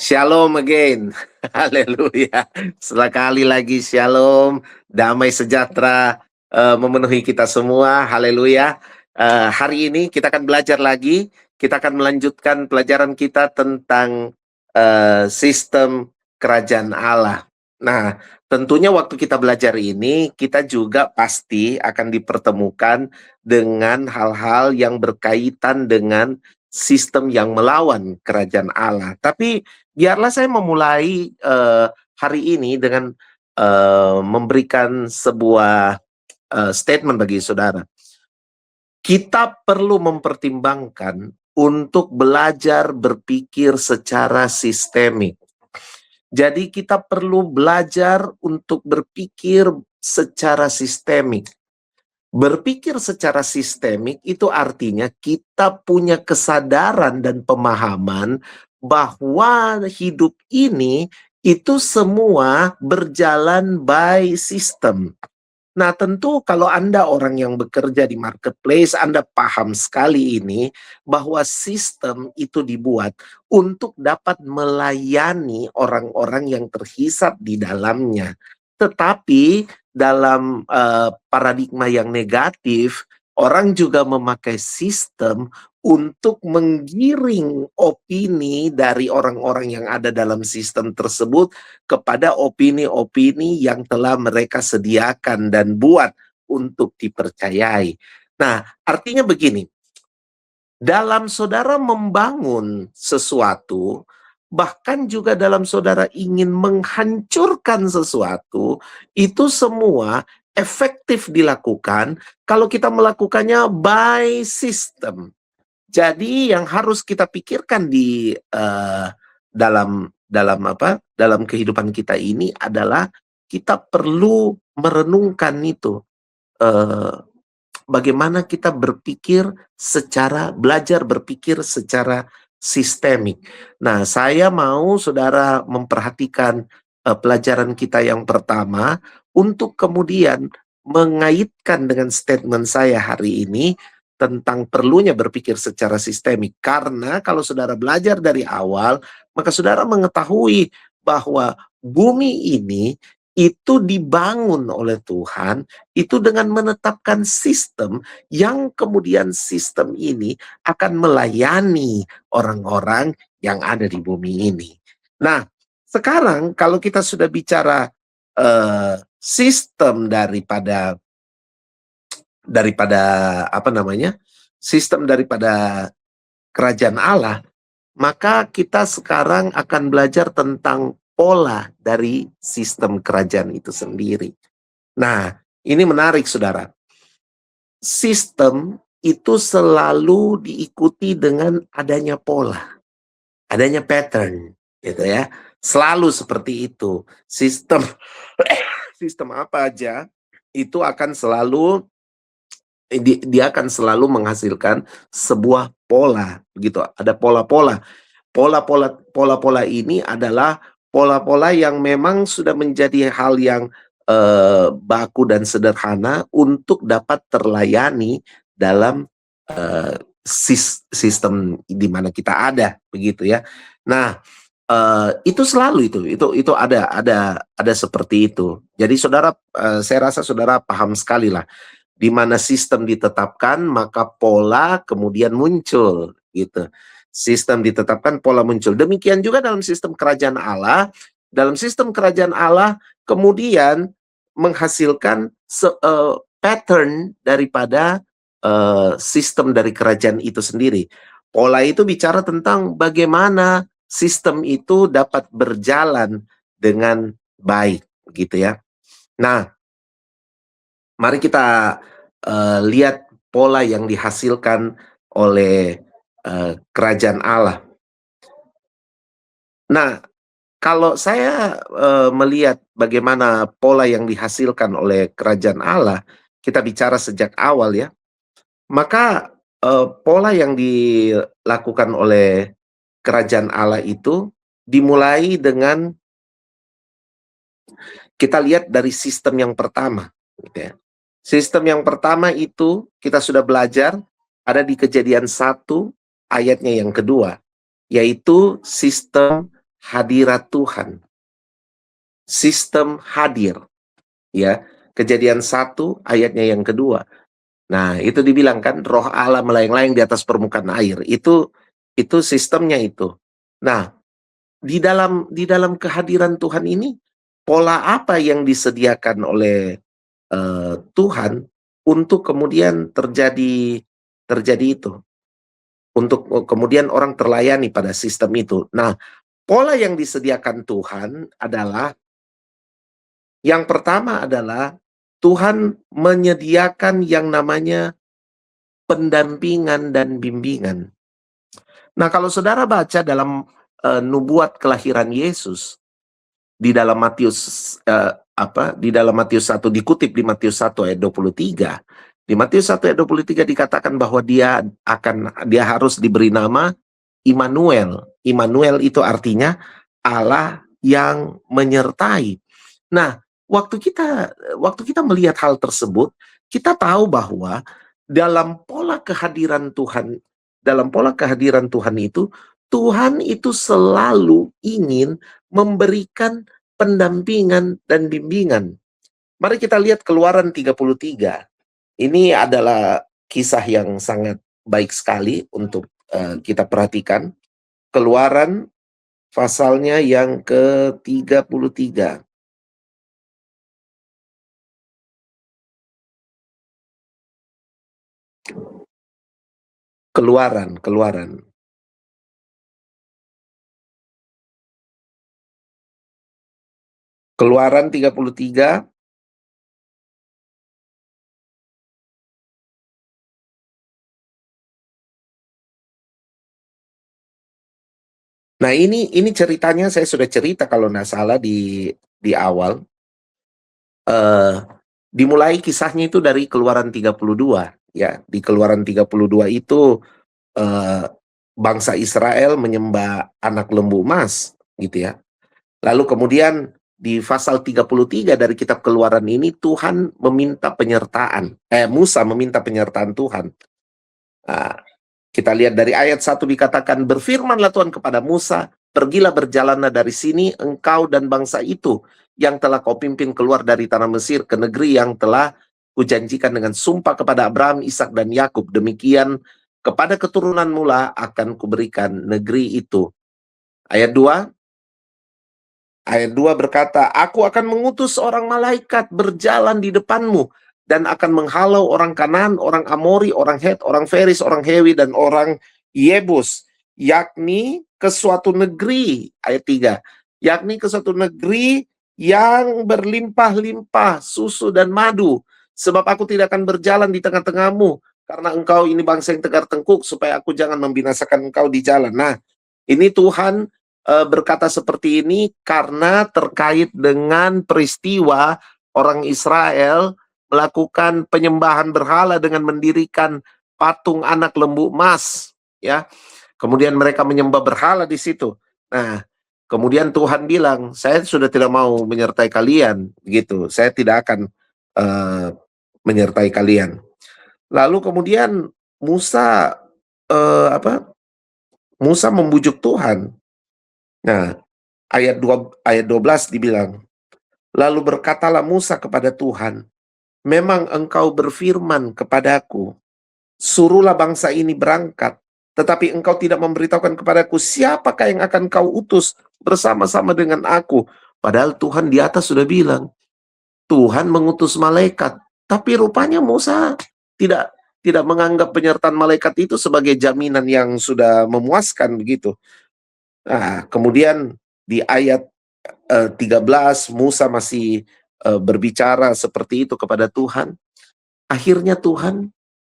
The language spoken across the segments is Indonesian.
Shalom again. Haleluya. Sekali lagi shalom, damai sejahtera memenuhi kita semua. Haleluya. Hari ini kita akan belajar lagi. Kita akan melanjutkan pelajaran kita tentang sistem kerajaan Allah. Nah, tentunya waktu kita belajar ini, kita juga pasti akan dipertemukan dengan hal-hal yang berkaitan dengan sistem yang melawan kerajaan Allah. Tapi biarlah saya memulai hari ini dengan memberikan sebuah statement bagi saudara. Kita perlu mempertimbangkan untuk belajar berpikir secara sistemik. Jadi kita perlu belajar untuk berpikir secara sistemik. Berpikir secara sistemik itu artinya kita punya kesadaran dan pemahaman bahwa hidup ini itu semua berjalan by system. Nah, tentu kalau Anda orang yang bekerja di marketplace, Anda paham sekali ini bahwa sistem itu dibuat untuk dapat melayani orang-orang yang terhisap di dalamnya. Tetapi dalam paradigma yang negatif, orang juga memakai sistem untuk menggiring opini dari orang-orang yang ada dalam sistem tersebut kepada opini-opini yang telah mereka sediakan dan buat untuk dipercayai. Nah, artinya begini, dalam saudara membangun sesuatu, bahkan juga dalam saudara ingin menghancurkan sesuatu, itu semua efektif dilakukan kalau kita melakukannya by system. Jadi yang harus kita pikirkan di dalam kehidupan kita ini adalah kita perlu merenungkan itu. Bagaimana kita belajar berpikir secara sistemik. Nah, saya mau saudara memperhatikan pelajaran kita yang pertama untuk kemudian mengaitkan dengan statement saya hari ini tentang perlunya berpikir secara sistemik. Karena kalau saudara belajar dari awal, maka saudara mengetahui bahwa bumi ini itu dibangun oleh Tuhan itu dengan menetapkan sistem yang kemudian sistem ini akan melayani orang-orang yang ada di bumi ini. Nah, sekarang kalau kita sudah bicara sistem daripada sistem daripada kerajaan Allah, maka kita sekarang akan belajar tentang pola dari sistem kerajaan itu sendiri. Nah, ini menarik saudara. Sistem itu selalu diikuti dengan adanya pola, adanya pattern, gitu ya. Selalu seperti itu. Sistem sistem apa aja itu akan selalu dia akan selalu menghasilkan sebuah pola, begitu. Ada pola-pola. Pola-pola ini adalah pola-pola yang memang sudah menjadi hal yang baku dan sederhana untuk dapat terlayani dalam sistem di mana kita ada, begitu ya. Nah, itu selalu itu ada seperti itu. Jadi saudara, saya rasa saudara paham sekali lah, di mana sistem ditetapkan maka pola kemudian muncul, gitu. Sistem ditetapkan, pola muncul. Demikian juga dalam sistem kerajaan Allah. Dalam sistem kerajaan Allah kemudian menghasilkan pattern daripada sistem dari kerajaan itu sendiri. Pola itu bicara tentang bagaimana sistem itu dapat berjalan dengan baik, gitu ya. Nah, mari kita lihat pola yang dihasilkan oleh kerajaan Allah. Nah, kalau saya melihat bagaimana pola yang dihasilkan oleh kerajaan Allah, kita bicara sejak awal ya, maka pola yang dilakukan oleh kerajaan Allah itu dimulai dengan kita lihat dari sistem yang pertama, gitu ya. Sistem yang pertama itu kita sudah belajar ada di Kejadian 1 ayatnya yang kedua, yaitu sistem hadirat Tuhan, sistem hadir, ya. Kejadian 1 ayatnya yang kedua. Nah, itu dibilang kan roh Allah melayang-layang di atas permukaan air. Itu sistemnya itu. Nah, di dalam kehadiran Tuhan ini, pola apa yang disediakan oleh Tuhan untuk kemudian terjadi itu, untuk kemudian orang terlayani pada sistem itu. Nah, pola yang disediakan Tuhan adalah, yang pertama adalah Tuhan menyediakan yang namanya pendampingan dan bimbingan. Nah, kalau saudara baca dalam nubuat kelahiran Yesus di dalam Matius, di dalam Matius 1, dikutip di Matius 1 ayat 23. Di Matius 1 ayat 23 dikatakan bahwa dia harus diberi nama Immanuel. Immanuel itu artinya Allah yang menyertai. Nah, waktu kita melihat hal tersebut, kita tahu bahwa dalam pola kehadiran Tuhan, itu, Tuhan itu selalu ingin memberikan pendampingan dan bimbingan. Mari kita lihat Keluaran 33. Ini adalah kisah yang sangat baik sekali untuk kita perhatikan. Keluaran pasalnya yang ke-33. Keluaran. Keluaran 33. Nah, ini ceritanya saya sudah cerita kalau nggak salah di awal. Dimulai kisahnya itu dari Keluaran 32, ya. Di Keluaran 32 itu bangsa Israel menyembah anak lembu emas, gitu ya. Lalu kemudian di pasal 33 dari kitab Keluaran ini Tuhan meminta penyertaan, Musa meminta penyertaan Tuhan. Nah, kita lihat dari ayat 1 dikatakan, "Berfirmanlah Tuhan kepada Musa, pergilah berjalanlah dari sini engkau dan bangsa itu yang telah kau pimpin keluar dari tanah Mesir ke negeri yang telah kujanjikan dengan sumpah kepada Abraham, Ishak dan Yakub. Demikian kepada keturunan mula akan kuberikan negeri itu." Ayat 2, berkata, "Aku akan mengutus orang malaikat berjalan di depanmu dan akan menghalau orang Kanaan, orang Amori, orang Het, orang Feris, orang Hewi, dan orang Yebus, yakni ke suatu negeri." Ayat 3, yakni ke suatu negeri yang berlimpah-limpah susu dan madu, sebab aku tidak akan berjalan di tengah-tengahmu, karena engkau ini bangsa yang tegar tengkuk, supaya aku jangan membinasakan engkau di jalan. Nah, ini Tuhan berkata seperti ini karena terkait dengan peristiwa orang Israel melakukan penyembahan berhala dengan mendirikan patung anak lembu emas, ya. Kemudian mereka menyembah berhala di situ. Nah, kemudian Tuhan bilang, "Saya sudah tidak mau menyertai kalian," gitu. "Saya tidak akan menyertai kalian." Lalu kemudian Musa Musa membujuk Tuhan. Nah, ayat 12 dibilang, "Lalu berkatalah Musa kepada Tuhan, memang engkau berfirman kepadaku, suruhlah bangsa ini berangkat, tetapi engkau tidak memberitahukan kepadaku siapakah yang akan kau utus bersama-sama dengan aku." Padahal Tuhan di atas sudah bilang, Tuhan mengutus malaikat. Tapi rupanya Musa tidak tidak menganggap penyertaan malaikat itu sebagai jaminan yang sudah memuaskan begitu. Nah, kemudian di ayat 13 Musa masih berbicara seperti itu kepada Tuhan. Akhirnya Tuhan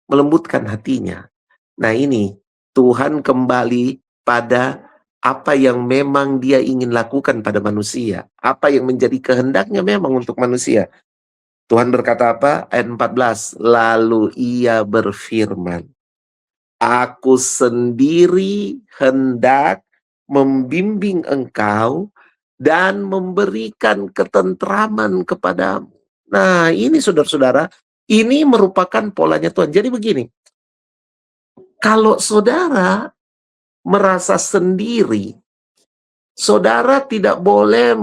melembutkan hatinya. Nah, ini Tuhan kembali pada apa yang memang dia ingin lakukan pada manusia. Apa yang menjadi kehendaknya memang untuk manusia. Tuhan berkata apa? Ayat 14. Lalu ia berfirman, "Aku sendiri hendak membimbing engkau dan memberikan ketentraman kepadamu." Nah, ini saudara-saudara, ini merupakan polanya Tuhan. Jadi begini, kalau saudara merasa sendiri, Saudara tidak boleh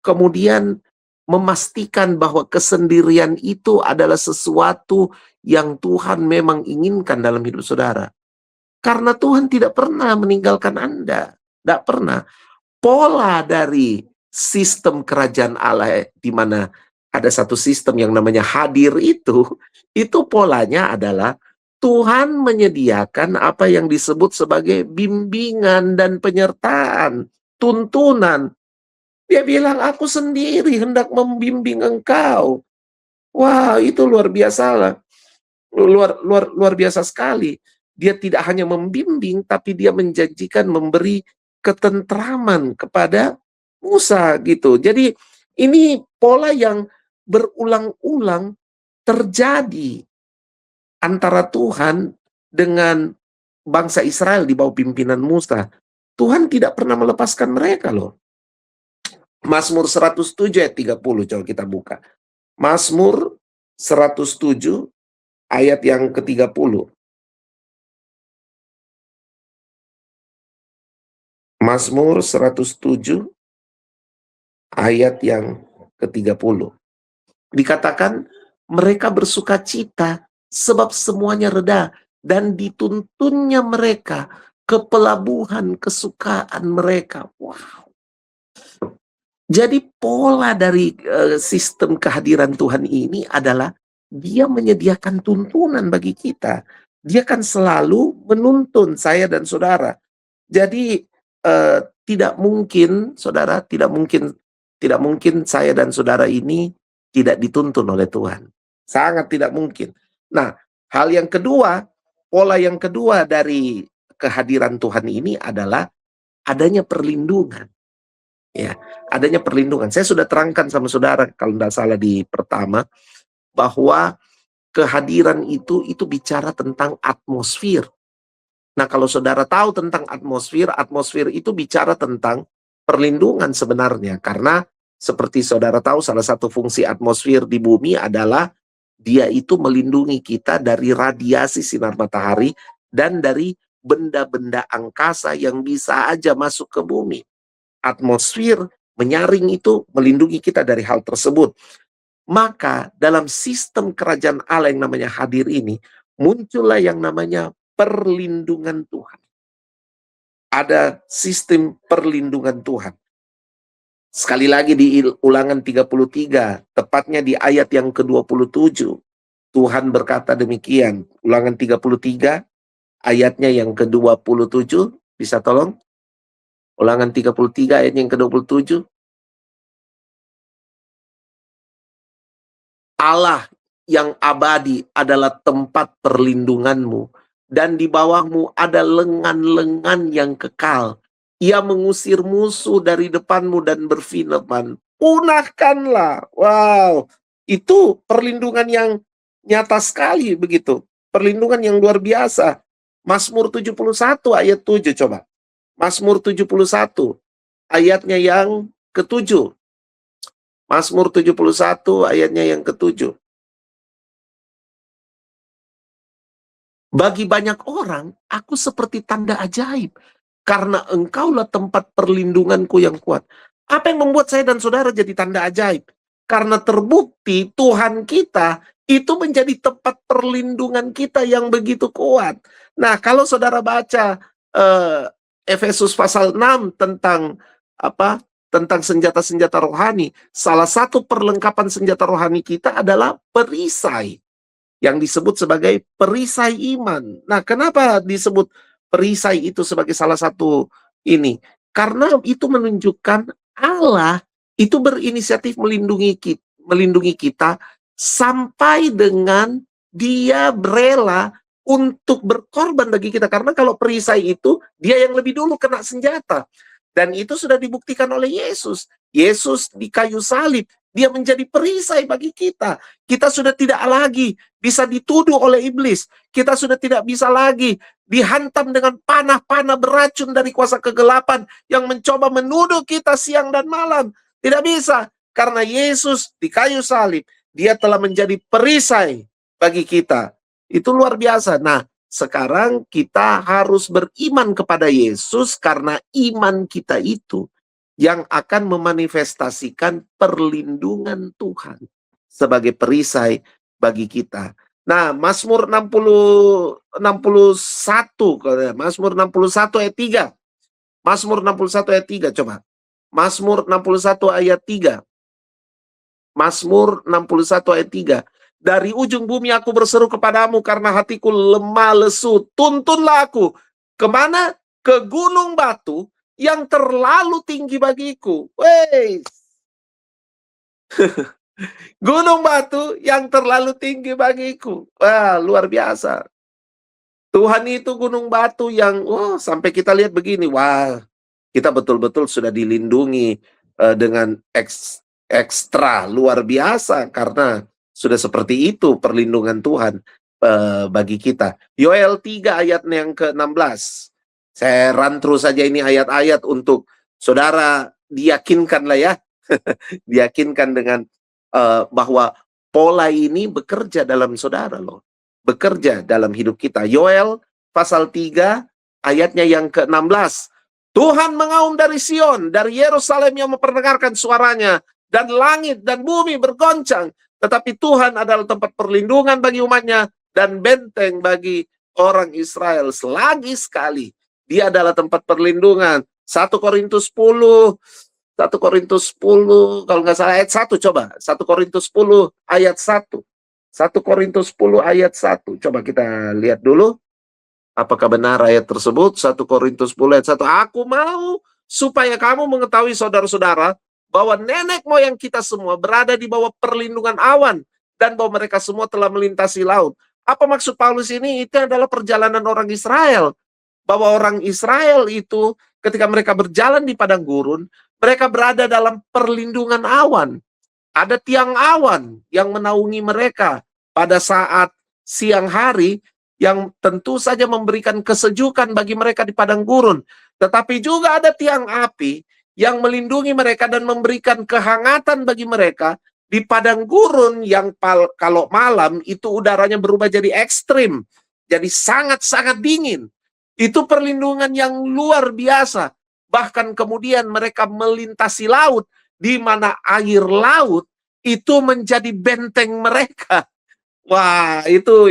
kemudian memastikan bahwa kesendirian itu adalah sesuatu yang Tuhan memang inginkan dalam hidup saudara. Karena Tuhan tidak pernah meninggalkan Anda. Tidak pernah. Pola dari sistem kerajaan Allah di mana ada satu sistem yang namanya hadir itu polanya adalah Tuhan menyediakan apa yang disebut sebagai bimbingan dan penyertaan, tuntunan. Dia bilang, aku sendiri hendak membimbing engkau. Wah, itu luar biasa lah. Luar biasa sekali. Dia tidak hanya membimbing, tapi dia menjanjikan memberi ketentraman kepada Musa gitu. Jadi ini pola yang berulang-ulang terjadi antara Tuhan dengan bangsa Israel di bawah pimpinan Musa. Tuhan tidak pernah melepaskan mereka loh. Mazmur 107 ayat 30, coba kita buka. Mazmur 107 ayat yang ke-30. Mazmur 107 ayat yang ke-30. Dikatakan mereka bersuka cita sebab semuanya reda dan dituntunnya mereka ke pelabuhan kesukaan mereka. Wow. Jadi pola dari sistem kehadiran Tuhan ini adalah dia menyediakan tuntunan bagi kita. Dia kan selalu menuntun saya dan saudara. Jadi tidak mungkin, saudara, tidak mungkin saya dan saudara ini tidak dituntun oleh Tuhan. Sangat tidak mungkin. Nah, hal yang kedua, pola yang kedua dari kehadiran Tuhan ini adalah adanya perlindungan. Ya, adanya perlindungan. Saya sudah terangkan sama saudara kalau tidak salah di pertama bahwa kehadiran itu bicara tentang atmosfer. Nah, kalau saudara tahu tentang atmosfer itu bicara tentang perlindungan sebenarnya. Karena seperti saudara tahu, salah satu fungsi atmosfer di bumi adalah dia itu melindungi kita dari radiasi sinar matahari dan dari benda-benda angkasa yang bisa aja masuk ke bumi. Atmosfer menyaring itu, melindungi kita dari hal tersebut. Maka dalam sistem kerajaan Allah yang namanya hadir ini, muncullah yang namanya perlindungan Tuhan. Ada sistem perlindungan Tuhan. Sekali lagi di Ulangan 33, tepatnya di ayat yang ke-27, Tuhan berkata demikian. Ulangan 33, ayatnya yang ke-27, bisa tolong? Ulangan 33 ayat yang ke-27. Allah yang abadi adalah tempat perlindunganmu, dan di bawahmu ada lengan-lengan yang kekal. Ia mengusir musuh dari depanmu dan berfirman, punahkanlah. Wow, itu perlindungan yang nyata sekali begitu. Perlindungan yang luar biasa. Mazmur 71 ayat 7 coba. Mazmur 71 ayatnya yang ke-7. Mazmur 71 ayatnya yang ke-7. Bagi banyak orang, aku seperti tanda ajaib, karena engkaulah tempat perlindunganku yang kuat. Apa yang membuat saya dan saudara jadi tanda ajaib? Karena terbukti Tuhan kita itu menjadi tempat perlindungan kita yang begitu kuat. Nah, kalau saudara baca Efesus pasal 6 tentang apa? Tentang senjata-senjata rohani, salah satu perlengkapan senjata rohani kita adalah perisai, yang disebut sebagai perisai iman. Nah, kenapa disebut perisai itu sebagai salah satu ini? Karena itu menunjukkan Allah itu berinisiatif melindungi kita sampai dengan dia rela untuk berkorban bagi kita. Karena kalau perisai itu, dia yang lebih dulu kena senjata. Dan itu sudah dibuktikan oleh Yesus. Yesus di kayu salib, dia menjadi perisai bagi kita. Kita sudah tidak lagi bisa dituduh oleh iblis. Kita sudah tidak bisa lagi dihantam dengan panah-panah beracun dari kuasa kegelapan yang mencoba menuduh kita siang dan malam. Tidak bisa. Karena Yesus di kayu salib, dia telah menjadi perisai bagi kita. Itu luar biasa. Nah, sekarang kita harus beriman kepada Yesus karena iman kita itu yang akan memanifestasikan perlindungan Tuhan sebagai perisai bagi kita. Nah, Mazmur 61, Mazmur 61 ayat 3. Mazmur 61 ayat 3, coba. Mazmur 61 ayat 3. Mazmur 61 ayat 3. Dari ujung bumi aku berseru kepadamu karena hatiku lemah lesu. Tuntunlah aku. Kemana? Ke gunung batu yang terlalu tinggi bagiku. Wey. Gunung batu yang terlalu tinggi bagiku. Wah, luar biasa. Tuhan itu gunung batu yang, sampai kita lihat begini. Wah, kita betul-betul sudah dilindungi dengan ekstra luar biasa karena sudah seperti itu perlindungan Tuhan bagi kita. Yoel 3 ayat yang ke-16. Saya run terus saja ini ayat-ayat untuk saudara diyakinkan lah ya. Diyakinkan dengan bahwa pola ini bekerja dalam saudara loh. Bekerja dalam hidup kita. Yoel pasal 3 ayatnya yang ke-16. Tuhan mengaum dari Sion, dari Yerusalem yang memperdengarkan suaranya, dan langit dan bumi bergoncang. Tetapi Tuhan adalah tempat perlindungan bagi umatnya, dan benteng bagi orang Israel. Selagi sekali, dia adalah tempat perlindungan. 1 Korintus 10, 1 Korintus 10, kalau nggak salah ayat 1, coba. 1 Korintus 10 ayat 1. 1 Korintus 10 ayat 1. Coba kita lihat dulu. Apakah benar ayat tersebut? 1 Korintus 10 ayat 1. Aku mau supaya kamu mengetahui saudara-saudara bahwa nenek moyang kita semua berada di bawah perlindungan awan dan bahwa mereka semua telah melintasi laut. Apa maksud Paulus ini? Itu adalah perjalanan orang Israel. Bahwa orang Israel itu ketika mereka berjalan di padang gurun, mereka berada dalam perlindungan awan. Ada tiang awan yang menaungi mereka pada saat siang hari, yang tentu saja memberikan kesejukan bagi mereka di padang gurun. Tetapi juga ada tiang api yang melindungi mereka dan memberikan kehangatan bagi mereka di padang gurun yang kalau malam itu udaranya berubah jadi ekstrim. Jadi sangat-sangat dingin. Itu perlindungan yang luar biasa. Bahkan kemudian mereka melintasi laut, di mana air laut itu menjadi benteng mereka. Wah, itu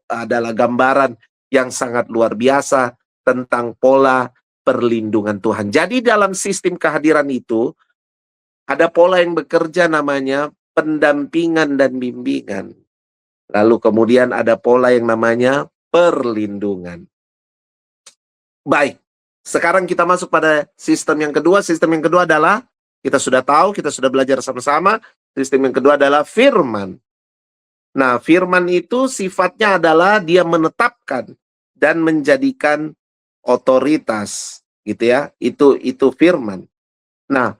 adalah gambaran yang sangat luar biasa tentang pola perlindungan Tuhan. Jadi dalam sistem kehadiran itu ada pola yang bekerja namanya pendampingan dan bimbingan. Lalu kemudian ada pola yang namanya perlindungan. Baik, sekarang kita masuk pada sistem yang kedua. Sistem yang kedua adalah, kita sudah tahu, kita sudah belajar sama-sama. Sistem yang kedua adalah firman. Nah, firman itu sifatnya adalah dia menetapkan dan menjadikan otoritas, gitu ya. Itu firman. Nah,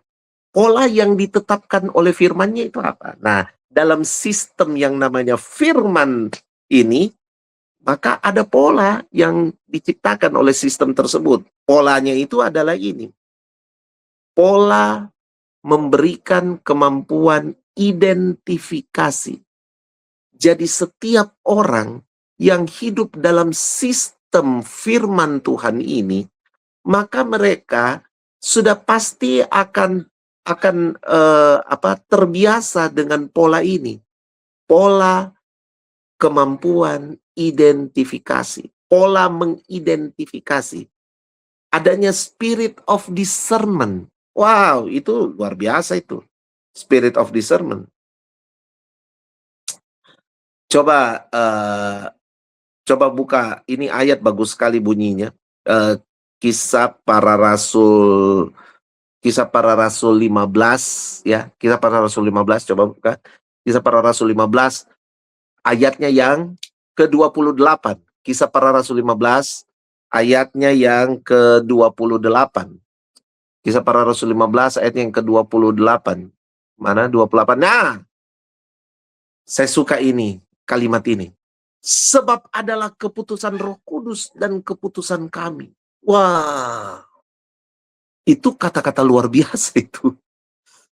pola yang ditetapkan oleh firmannya itu apa? Nah, dalam sistem yang namanya firman ini, maka ada pola yang diciptakan oleh sistem tersebut. Polanya itu adalah ini. Pola memberikan kemampuan identifikasi. Jadi setiap orang yang hidup dalam sistem firman Tuhan ini, maka mereka sudah pasti akan terbiasa dengan pola ini. Pola kemampuan identifikasi, pola mengidentifikasi. Adanya spirit of discernment. Wow, itu luar biasa itu. Spirit of discernment. Coba buka, ini ayat bagus sekali bunyinya. Kisah para Rasul 15 ya. Kisah para Rasul 15, coba buka. Kisah para Rasul 15 ayatnya yang ke-28. Kisah para Rasul 15 ayatnya yang ke-28. Kisah para Rasul 15 ayatnya yang ke-28. Mana 28? Nah, saya suka ini, kalimat ini. Sebab adalah keputusan Roh Kudus dan keputusan kami. Wah, itu kata-kata luar biasa itu.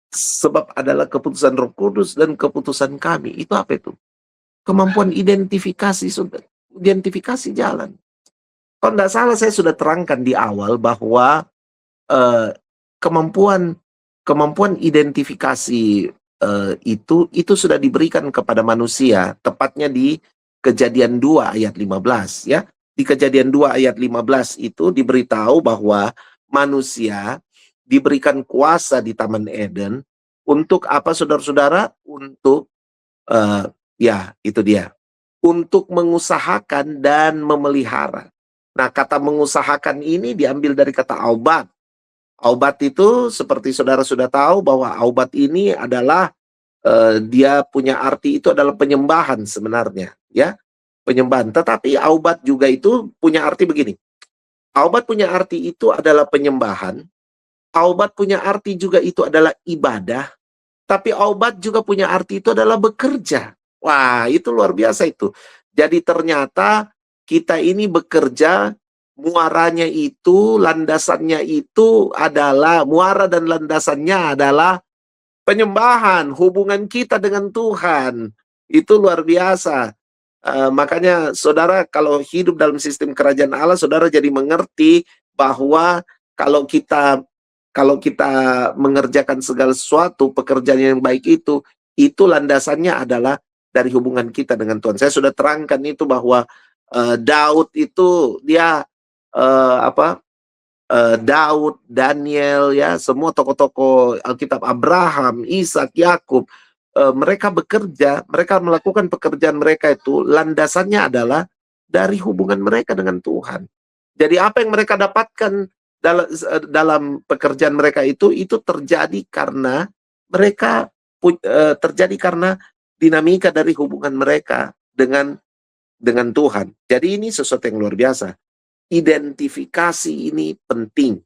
Sebab adalah keputusan Roh Kudus dan keputusan kami. Itu apa itu? Kemampuan identifikasi, sudah. identifikasi jalan. Kalau nggak salah saya sudah terangkan di awal bahwa eh, kemampuan kemampuan identifikasi itu sudah diberikan kepada manusia, tepatnya di Kejadian 2 ayat 15 ya. Di Kejadian 2 ayat 15 itu diberitahu bahwa manusia diberikan kuasa di Taman Eden untuk apa saudara-saudara? Untuk ya itu dia. Untuk mengusahakan dan memelihara. Nah, kata mengusahakan ini diambil dari kata aubat. Aubat itu seperti saudara sudah tahu bahwa aubat ini adalah dia punya arti itu adalah penyembahan sebenarnya, ya, penyembahan. Tetapi aubat juga itu punya arti begini. Aubat punya arti itu adalah penyembahan. Aubat punya arti juga itu adalah ibadah. Tapi aubat juga punya arti itu adalah bekerja. Wah, itu luar biasa itu. Jadi ternyata kita ini bekerja, muaranya itu, landasannya itu adalah, muara dan landasannya adalah penyembahan, hubungan kita dengan Tuhan. Itu luar biasa. Makanya saudara kalau hidup dalam sistem kerajaan Allah, saudara jadi mengerti bahwa kalau kita kalau kita mengerjakan segala sesuatu pekerjaan yang baik itu landasannya adalah dari hubungan kita dengan Tuhan. Saya sudah terangkan itu bahwa Daud itu dia apa Daud, Daniel, ya semua tokoh-tokoh Alkitab, Abraham, Ishak, Yakub, mereka bekerja, mereka melakukan pekerjaan mereka itu landasannya adalah dari hubungan mereka dengan Tuhan. Jadi apa yang mereka dapatkan dalam pekerjaan mereka itu terjadi karena mereka terjadi karena dinamika dari hubungan mereka dengan Tuhan. Jadi ini sesuatu yang luar biasa. Identifikasi ini penting.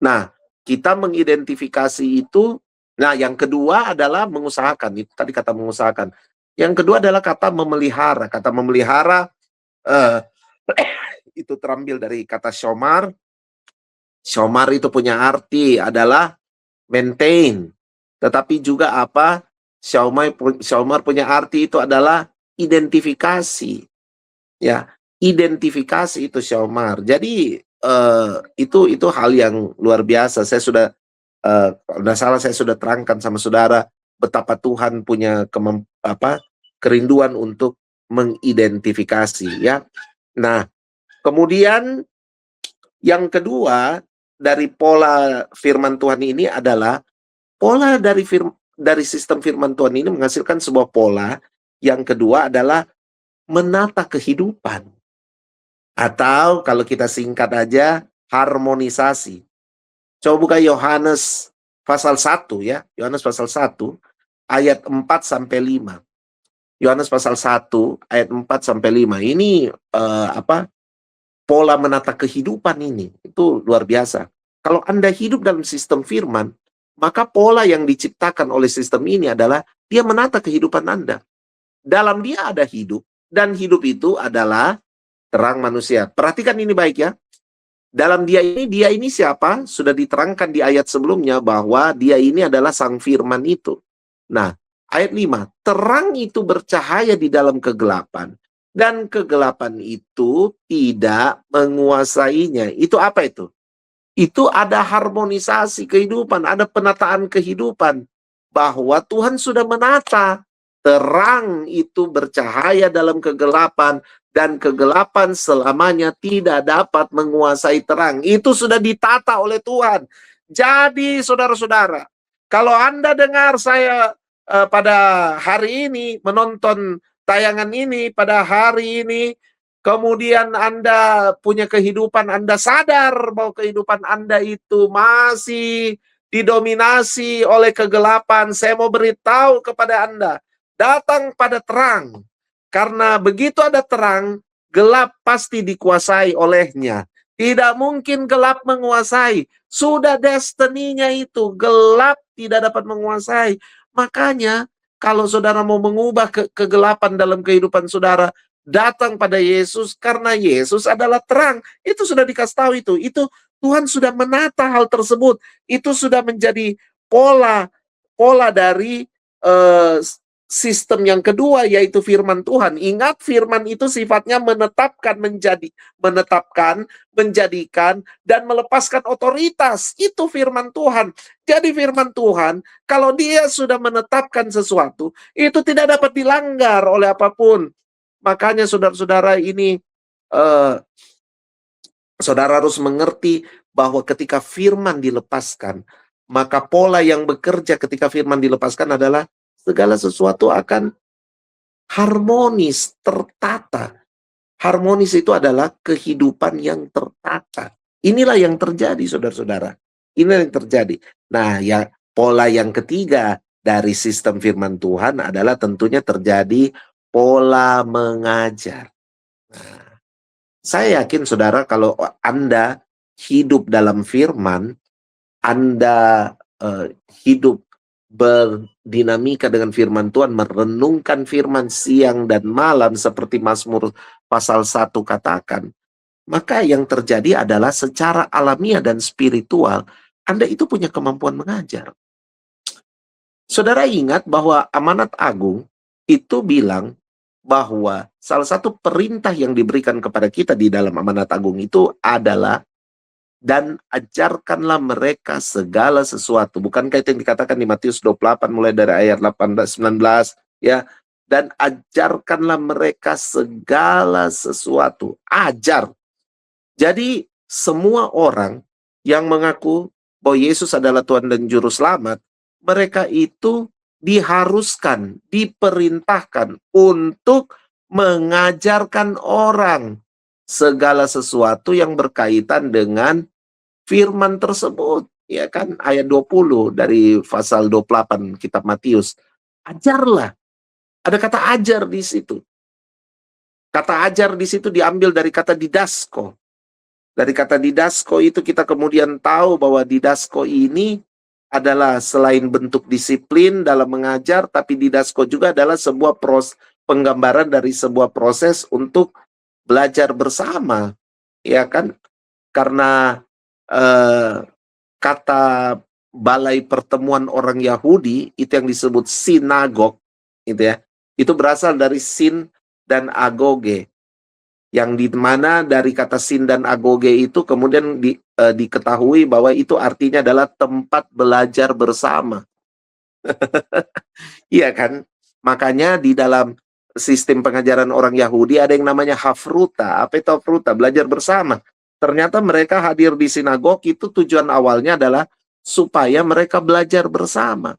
Nah, kita mengidentifikasi itu. Nah, yang kedua adalah mengusahakan. Itu tadi kata mengusahakan. Yang kedua adalah kata memelihara. Kata memelihara itu terambil dari kata syomar. Syomar itu punya arti adalah maintain. Tetapi juga apa? Syomar punya arti itu adalah identifikasi. Ya, identifikasi itu syomar. Jadi itu hal yang luar biasa. Saya sudah kalau tidak salah saya sudah terangkan sama saudara betapa Tuhan punya kerinduan untuk mengidentifikasi, ya. Nah, kemudian yang kedua dari pola firman Tuhan ini adalah pola dari sistem firman Tuhan ini menghasilkan sebuah pola. Yang kedua adalah menata kehidupan. Atau kalau kita singkat aja, harmonisasi. Coba buka Yohanes pasal 1 ya. Yohanes pasal 1 ayat 4-5. Yohanes pasal 1 ayat 4-5. Ini pola menata kehidupan ini. Itu luar biasa. Kalau Anda hidup dalam sistem firman, maka pola yang diciptakan oleh sistem ini adalah dia menata kehidupan Anda. Dalam dia ada hidup, dan hidup itu adalah terang manusia. Perhatikan ini baik ya. Dalam dia ini siapa? Sudah diterangkan di ayat sebelumnya bahwa dia ini adalah sang firman itu. Nah, ayat 5. Terang itu bercahaya di dalam kegelapan. Dan kegelapan itu tidak menguasainya. Itu apa itu? Itu ada harmonisasi kehidupan, ada penataan kehidupan. Bahwa Tuhan sudah menata. Terang itu bercahaya dalam kegelapan, dan kegelapan selamanya tidak dapat menguasai terang. Itu sudah ditata oleh Tuhan. Jadi saudara-saudara, kalau Anda dengar saya pada hari ini, menonton tayangan ini pada hari ini, kemudian Anda punya kehidupan, Anda sadar bahwa kehidupan Anda itu masih didominasi oleh kegelapan, saya mau beritahu kepada Anda, datang pada terang. Karena begitu ada terang, gelap pasti dikuasai olehnya. Tidak mungkin gelap menguasai. Sudah destininya itu, gelap tidak dapat menguasai. Makanya, kalau saudara mau mengubah kegelapan dalam kehidupan saudara, datang pada Yesus, karena Yesus adalah terang. Itu sudah dikasih tahu itu. Itu Tuhan sudah menata hal tersebut. Itu sudah menjadi pola dari sistem yang kedua yaitu firman Tuhan. Ingat, firman itu sifatnya menetapkan, menjadikan, dan melepaskan otoritas. Itu firman Tuhan. Jadi firman Tuhan, kalau dia sudah menetapkan sesuatu, itu tidak dapat dilanggar oleh apapun. Makanya saudara-saudara ini, saudara harus mengerti bahwa ketika firman dilepaskan, maka pola yang bekerja ketika firman dilepaskan adalah segala sesuatu akan harmonis, tertata. Harmonis itu adalah kehidupan yang tertata. Inilah yang terjadi, saudara-saudara. Inilah yang terjadi. Nah, ya, pola yang ketiga dari sistem firman Tuhan adalah tentunya terjadi pola mengajar. Nah, saya yakin, saudara, kalau Anda hidup dalam firman, Anda hidup berdinamika dengan firman Tuhan, merenungkan firman siang dan malam seperti Mazmur pasal 1 katakan, maka yang terjadi adalah secara alamiah dan spiritual, Anda itu punya kemampuan mengajar. Saudara ingat bahwa amanat agung itu bilang bahwa salah satu perintah yang diberikan kepada kita di dalam amanat agung itu adalah dan ajarkanlah mereka segala sesuatu. Bukankah itu yang dikatakan di Matius 28 mulai dari ayat 18-19 ya? Dan ajarkanlah mereka segala sesuatu. Ajar. Jadi semua orang yang mengaku bahwa Yesus adalah Tuhan dan Juru Selamat, mereka itu diharuskan, diperintahkan untuk mengajarkan orang segala sesuatu yang berkaitan dengan firman tersebut, ya kan, ayat 20 dari pasal 28 kitab Matius. Ajarlah. Ada kata ajar di situ. Kata ajar di situ diambil dari kata didasko. Dari kata didasko itu kita kemudian tahu bahwa didasko ini adalah selain bentuk disiplin dalam mengajar, tapi didasko juga adalah sebuah penggambaran dari sebuah proses untuk belajar bersama, ya kan? Karena kata balai pertemuan orang Yahudi itu yang disebut sinagog, gitu ya. Itu berasal dari sin dan agoge, yang di mana dari kata sin dan agoge itu kemudian diketahui bahwa itu artinya adalah tempat belajar bersama. Iya kan? Makanya di dalam sistem pengajaran orang Yahudi ada yang namanya hafruta. Apa itu hafruta? Belajar bersama. Ternyata mereka hadir di sinagog itu tujuan awalnya adalah supaya mereka belajar bersama.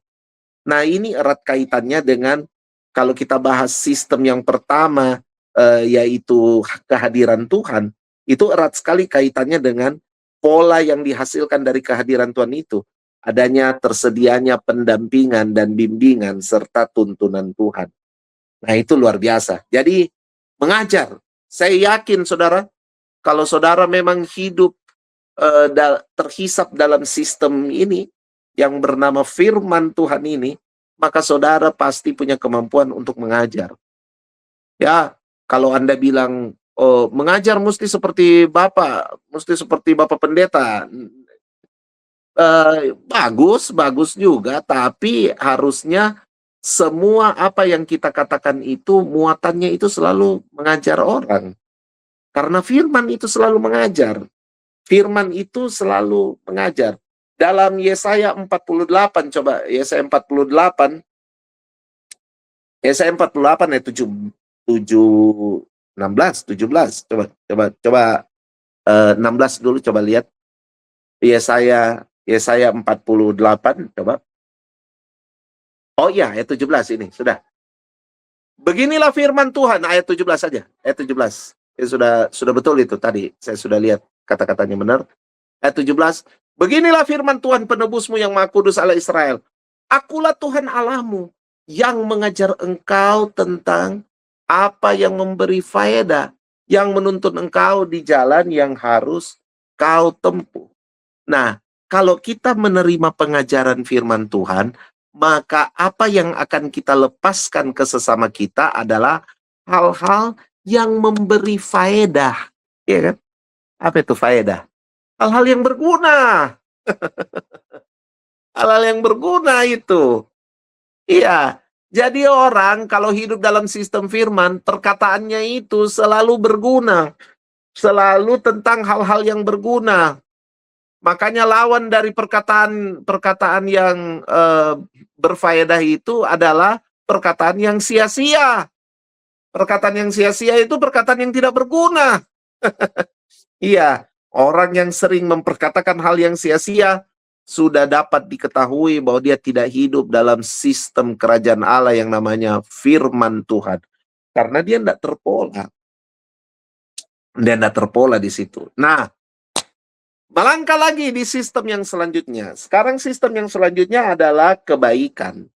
Nah, ini erat kaitannya dengan kalau kita bahas sistem yang pertama, yaitu kehadiran Tuhan, itu erat sekali kaitannya dengan pola yang dihasilkan dari kehadiran Tuhan itu. Adanya tersedianya pendampingan dan bimbingan serta tuntunan Tuhan. Nah, itu luar biasa. Jadi, mengajar. Saya yakin, saudara, kalau saudara memang hidup terhisap dalam sistem ini, yang bernama firman Tuhan ini, maka saudara pasti punya kemampuan untuk mengajar. Ya, kalau Anda bilang, oh, mengajar mesti seperti Bapak Pendeta. Bagus juga, tapi harusnya semua apa yang kita katakan itu muatannya itu selalu mengajar orang. Karena firman itu selalu mengajar. Firman itu selalu mengajar. Dalam Yesaya 48, coba Yesaya 48, Yesaya 48 ayat 16, 17. Coba 16 dulu, coba lihat. Yesaya 48, coba. Oh iya, ayat 17 ini, sudah. Beginilah firman Tuhan, ayat 17 saja. Ayat 17. Ya, sudah betul itu tadi. Saya sudah lihat kata-katanya benar. Ayat 17. Beginilah firman Tuhan penebusmu yang Maha Kudus Allah Israel. Akulah Tuhan Allahmu yang mengajar engkau tentang apa yang memberi faedah, yang menuntun engkau di jalan yang harus kau tempuh. Nah, kalau kita menerima pengajaran firman Tuhan, maka apa yang akan kita lepaskan ke sesama kita adalah hal-hal yang memberi faedah. Ya kan? Apa itu faedah? Hal-hal yang berguna. Hal-hal yang berguna itu. Iya. Jadi orang kalau hidup dalam sistem firman, perkataannya itu selalu berguna. Selalu tentang hal-hal yang berguna. Makanya lawan dari perkataan yang berfaedah itu adalah perkataan yang sia-sia. Perkataan yang sia-sia itu perkataan yang tidak berguna. Iya, orang yang sering memperkatakan hal yang sia-sia sudah dapat diketahui bahwa dia tidak hidup dalam sistem kerajaan Allah yang namanya firman Tuhan. Karena dia tidak terpola. Dia tidak terpola di situ. Nah, melangkah lagi di sistem yang selanjutnya. Sekarang sistem yang selanjutnya adalah kebaikan.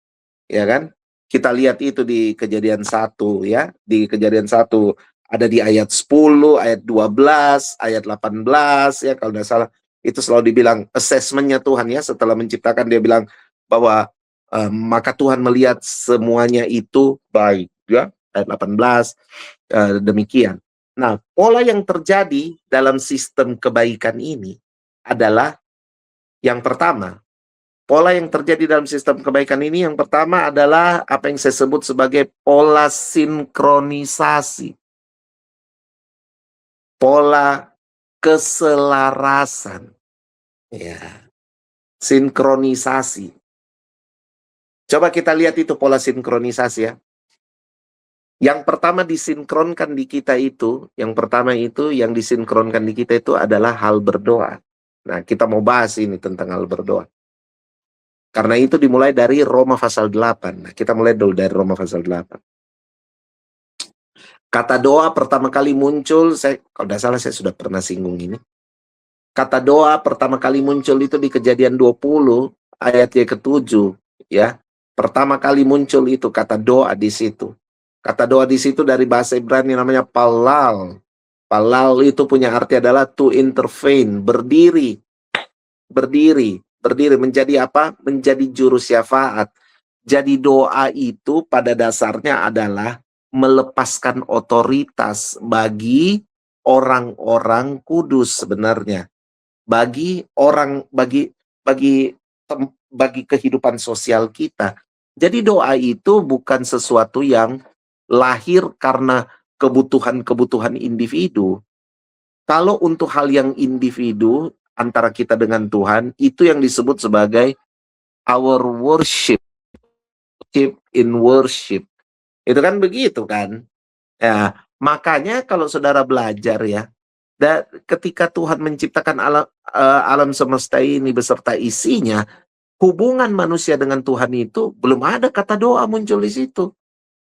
Ya kan? Kita lihat itu di Kejadian 1 ya. Di Kejadian 1 ada di ayat 10, ayat 12, ayat 18 ya kalau tidak salah. Itu selalu dibilang assessment-nya Tuhan ya, setelah menciptakan dia bilang bahwa maka Tuhan melihat semuanya itu baik ya. Ayat 18 demikian. Nah, pola yang terjadi dalam sistem kebaikan ini adalah yang pertama, pola yang terjadi dalam sistem kebaikan ini yang pertama adalah apa yang saya sebut sebagai pola sinkronisasi. Pola keselarasan. Ya, sinkronisasi. Coba kita lihat itu pola sinkronisasi ya. Yang pertama disinkronkan di kita itu, yang pertama itu yang disinkronkan di kita itu adalah hal berdoa. Nah, kita mau bahas ini tentang hal berdoa. Karena itu dimulai dari Roma pasal 8. Nah, kita mulai dulu dari Roma pasal 8. Kata doa pertama kali muncul, kalau tidak salah saya sudah pernah singgung ini. Kata doa pertama kali muncul itu di Kejadian 20 ayat yang ke-7 ya. Pertama kali muncul itu kata doa di situ. Kata doa di situ dari bahasa Ibrani namanya palal. Palal itu punya arti adalah to intervene, berdiri. Berdiri menjadi apa? Menjadi juru syafaat. Jadi doa itu pada dasarnya adalah melepaskan otoritas bagi orang-orang kudus sebenarnya. Bagi kehidupan sosial kita. Jadi doa itu bukan sesuatu yang lahir karena kebutuhan-kebutuhan individu. Kalau untuk hal yang individu antara kita dengan Tuhan, itu yang disebut sebagai our worship in worship. Itu kan begitu kan? Ya, makanya kalau saudara belajar ya, ketika Tuhan menciptakan alam semesta ini beserta isinya, hubungan manusia dengan Tuhan itu belum ada kata doa muncul di situ.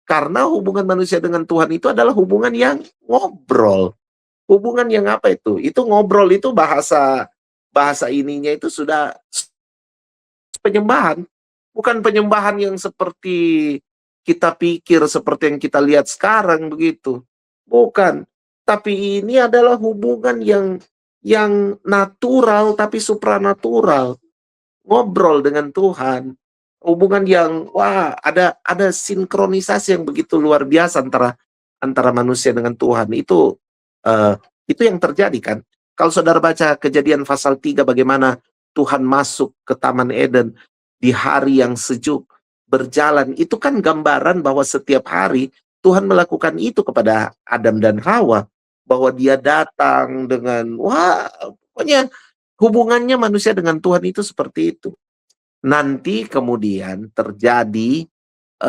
Karena hubungan manusia dengan Tuhan itu adalah hubungan yang ngobrol. Hubungan yang apa itu? Itu ngobrol itu bahasa ininya itu sudah penyembahan. Bukan penyembahan yang seperti kita pikir, seperti yang kita lihat sekarang begitu. Bukan. Tapi ini adalah hubungan yang natural tapi supranatural. Ngobrol dengan Tuhan. Hubungan yang ada sinkronisasi yang begitu luar biasa antara manusia dengan Tuhan. Itu yang terjadi kan. Kalau saudara baca Kejadian pasal 3 bagaimana Tuhan masuk ke Taman Eden di hari yang sejuk, berjalan, itu kan gambaran bahwa setiap hari Tuhan melakukan itu kepada Adam dan Hawa, bahwa dia datang dengan pokoknya hubungannya manusia dengan Tuhan itu seperti itu. Nanti kemudian terjadi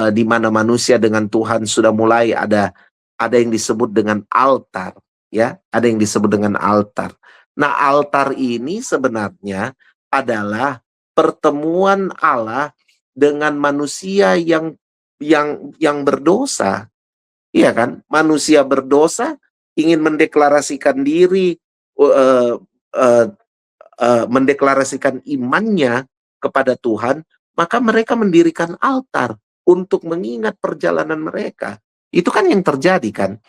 di mana manusia dengan Tuhan sudah mulai ada yang disebut dengan altar ya, ada yang disebut dengan altar. Nah, altar ini sebenarnya adalah pertemuan Allah dengan manusia yang berdosa. Iya kan? Manusia berdosa ingin mendeklarasikan diri, mendeklarasikan imannya kepada Tuhan, maka mereka mendirikan altar untuk mengingat perjalanan mereka. Itu kan yang terjadi kan.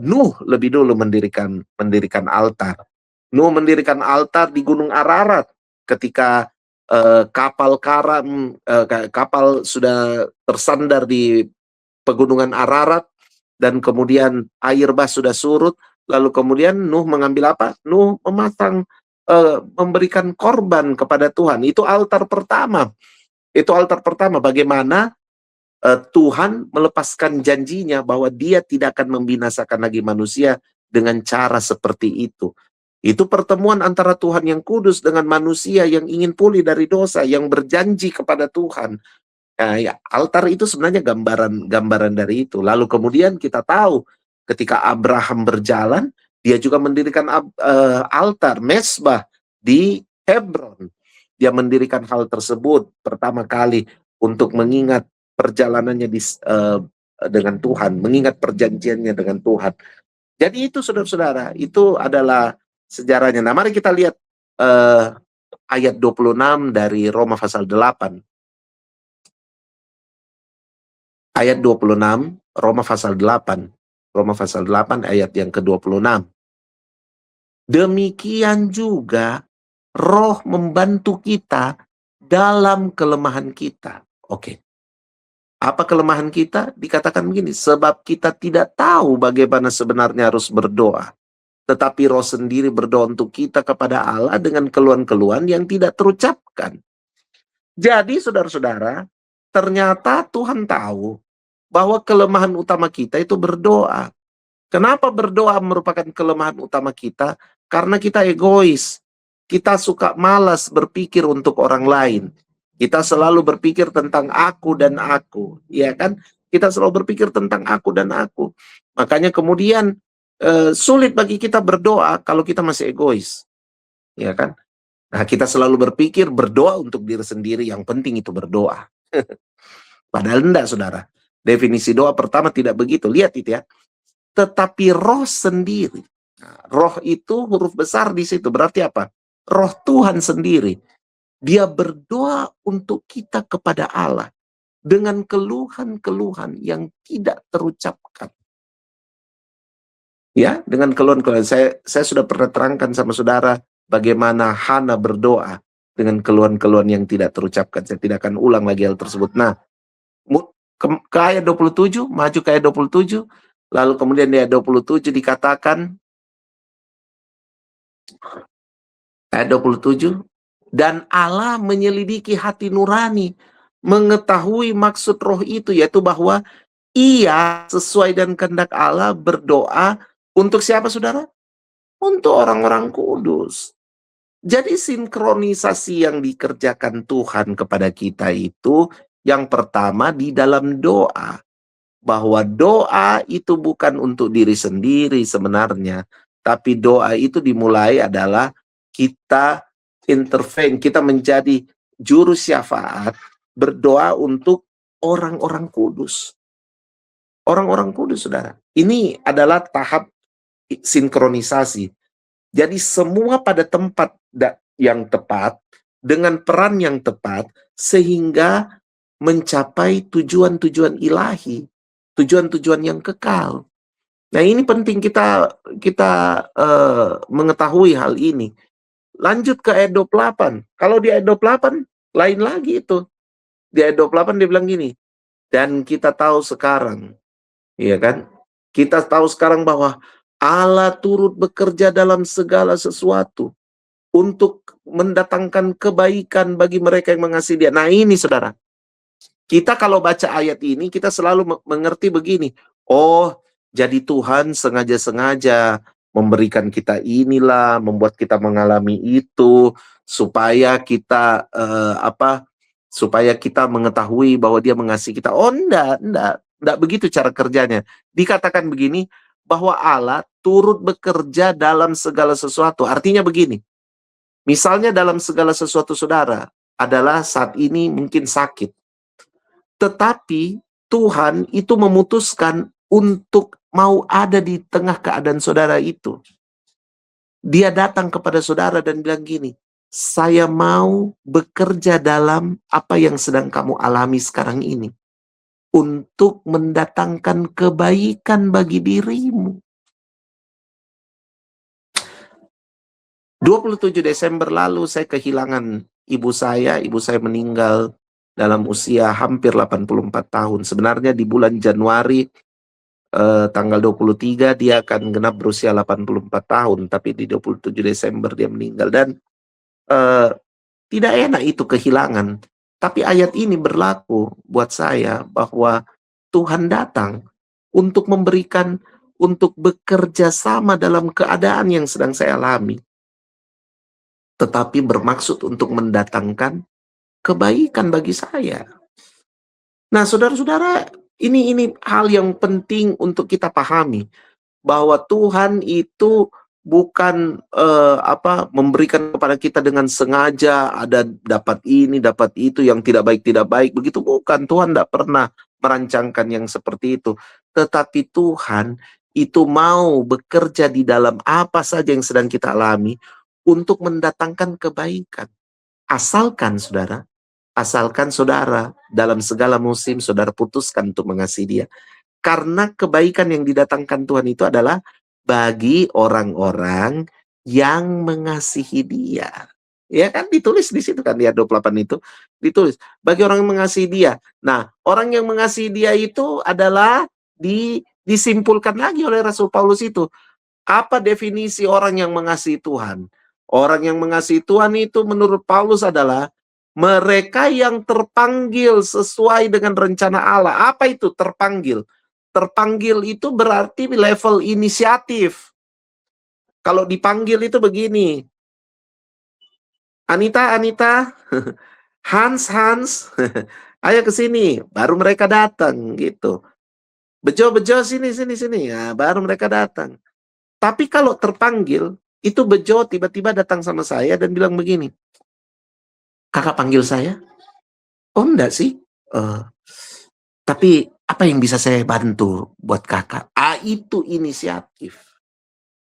Nuh lebih dulu mendirikan altar. Nuh mendirikan altar di Gunung Ararat ketika kapal sudah tersandar di pegunungan Ararat dan kemudian air bah sudah surut, lalu kemudian Nuh mengambil apa? Nuh memasang memberikan korban kepada Tuhan. Itu altar pertama. Itu altar pertama. Bagaimana Tuhan melepaskan janjinya bahwa dia tidak akan membinasakan lagi manusia dengan cara seperti itu. Itu pertemuan antara Tuhan yang kudus dengan manusia yang ingin pulih dari dosa, yang berjanji kepada Tuhan. Nah, ya, altar itu sebenarnya gambaran dari itu. Lalu kemudian kita tahu ketika Abraham berjalan, dia juga mendirikan altar, mezbah di Hebron. Dia mendirikan hal tersebut pertama kali untuk mengingat perjalanannya dengan Tuhan, mengingat perjanjiannya dengan Tuhan. Jadi itu saudara-saudara, itu adalah sejarahnya. Nah, mari kita lihat ayat 26 dari Roma pasal 8. Ayat 26, Roma pasal 8. Roma pasal 8 ayat yang ke-26. Demikian juga Roh membantu kita dalam kelemahan kita. Oke. Apa kelemahan kita? Dikatakan begini, sebab kita tidak tahu bagaimana sebenarnya harus berdoa. Tetapi Roh sendiri berdoa untuk kita kepada Allah dengan keluhan-keluhan yang tidak terucapkan. Jadi saudara-saudara, ternyata Tuhan tahu bahwa kelemahan utama kita itu berdoa. Kenapa berdoa merupakan kelemahan utama kita? Karena kita egois. Kita suka malas berpikir untuk orang lain. Kita selalu berpikir tentang aku dan aku, ya kan? Kita selalu berpikir tentang aku dan aku. Makanya kemudian sulit bagi kita berdoa kalau kita masih egois, ya kan? Nah, kita selalu berpikir berdoa untuk diri sendiri, yang penting itu berdoa. Padahal enggak, saudara. Definisi doa pertama tidak begitu. Lihat itu ya. Tetapi Roh sendiri. Nah, Roh itu huruf besar di situ. Berarti apa? Roh Tuhan sendiri. Dia berdoa untuk kita kepada Allah dengan keluhan-keluhan yang tidak terucapkan. Ya, dengan keluhan-keluhan. Saya sudah pernah terangkan sama saudara bagaimana Hana berdoa dengan keluhan-keluhan yang tidak terucapkan. Saya tidak akan ulang lagi hal tersebut. Nah, ke ayat 27, maju ke ayat 27, lalu kemudian di ayat 27 dikatakan, ayat 27, dan Allah menyelidiki hati nurani, mengetahui maksud Roh itu, yaitu bahwa ia sesuai dan kehendak Allah berdoa untuk siapa, saudara? Untuk orang-orang kudus. Jadi sinkronisasi yang dikerjakan Tuhan kepada kita itu, yang pertama di dalam doa. Bahwa doa itu bukan untuk diri sendiri sebenarnya, tapi doa itu dimulai adalah kita intervene, kita menjadi juru syafaat, berdoa untuk orang-orang kudus. Orang-orang kudus, saudara. Ini adalah tahap sinkronisasi. Jadi semua pada tempat yang tepat, dengan peran yang tepat, sehingga mencapai tujuan-tujuan ilahi, tujuan-tujuan yang kekal. Nah, ini penting kita mengetahui hal ini. Lanjut ke ayat 28. Kalau di ayat 28, lain lagi itu. Di ayat 28 dia bilang gini, dan kita tahu sekarang, ya kan? Kita tahu sekarang bahwa Allah turut bekerja dalam segala sesuatu untuk mendatangkan kebaikan bagi mereka yang mengasihi Dia. Nah, ini saudara, kita kalau baca ayat ini, kita selalu mengerti begini, oh, jadi Tuhan sengaja-sengaja memberikan kita inilah, membuat kita mengalami itu, supaya kita supaya kita mengetahui bahwa Dia mengasihi kita. Oh, enggak begitu cara kerjanya. Dikatakan begini, bahwa Allah turut bekerja dalam segala sesuatu. Artinya begini, misalnya dalam segala sesuatu saudara adalah saat ini mungkin sakit, tetapi Tuhan itu memutuskan untuk mau ada di tengah keadaan saudara itu. Dia datang kepada saudara dan bilang gini, saya mau bekerja dalam apa yang sedang kamu alami sekarang ini, untuk mendatangkan kebaikan bagi dirimu. 27 Desember lalu saya kehilangan ibu saya meninggal dalam usia hampir 84 tahun. Sebenarnya di bulan Januari tanggal 23 dia akan genap berusia 84 tahun, tapi di 27 Desember dia meninggal. Dan tidak enak itu kehilangan. Tapi ayat ini berlaku buat saya bahwa Tuhan datang untuk memberikan, untuk bekerja sama dalam keadaan yang sedang saya alami, tetapi bermaksud untuk mendatangkan kebaikan bagi saya. Nah, saudara-saudara, ini hal yang penting untuk kita pahami, bahwa Tuhan itu bukan memberikan kepada kita dengan sengaja, ada dapat ini, dapat itu, yang tidak baik, begitu bukan. Tuhan tidak pernah merancangkan yang seperti itu. Tetapi Tuhan itu mau bekerja di dalam apa saja yang sedang kita alami untuk mendatangkan kebaikan. Asalkan saudara dalam segala musim saudara putuskan untuk mengasihi dia. Karena kebaikan yang didatangkan Tuhan itu adalah bagi orang-orang yang mengasihi dia. Ya kan ditulis di situ kan, di ayat 28 itu ditulis bagi orang yang mengasihi dia. Nah, orang yang mengasihi dia itu adalah disimpulkan lagi oleh Rasul Paulus itu. Apa definisi orang yang mengasihi Tuhan? Orang yang mengasihi Tuhan itu menurut Paulus adalah mereka yang terpanggil sesuai dengan rencana Allah. Apa itu terpanggil? Terpanggil itu berarti level inisiatif. Kalau dipanggil itu begini, Anita, Hans, ayo ke sini. Baru mereka datang gitu. Bejo, sini. Ya, baru mereka datang. Tapi kalau terpanggil, itu Bejo tiba-tiba datang sama saya dan bilang begini, kakak panggil saya? Oh enggak sih. Tapi apa yang bisa saya bantu buat kakak? Itu inisiatif.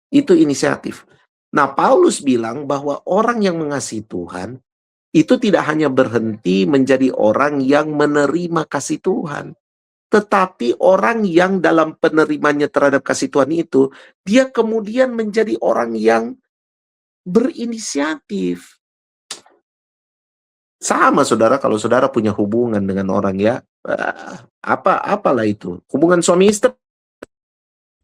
Itu inisiatif. Nah, Paulus bilang bahwa orang yang mengasihi Tuhan itu tidak hanya berhenti menjadi orang yang menerima kasih Tuhan, tetapi orang yang dalam penerimanya terhadap kasih Tuhan itu, dia kemudian menjadi orang yang berinisiatif. Sama saudara, kalau saudara punya hubungan dengan orang ya, apalah itu. Hubungan suami istri,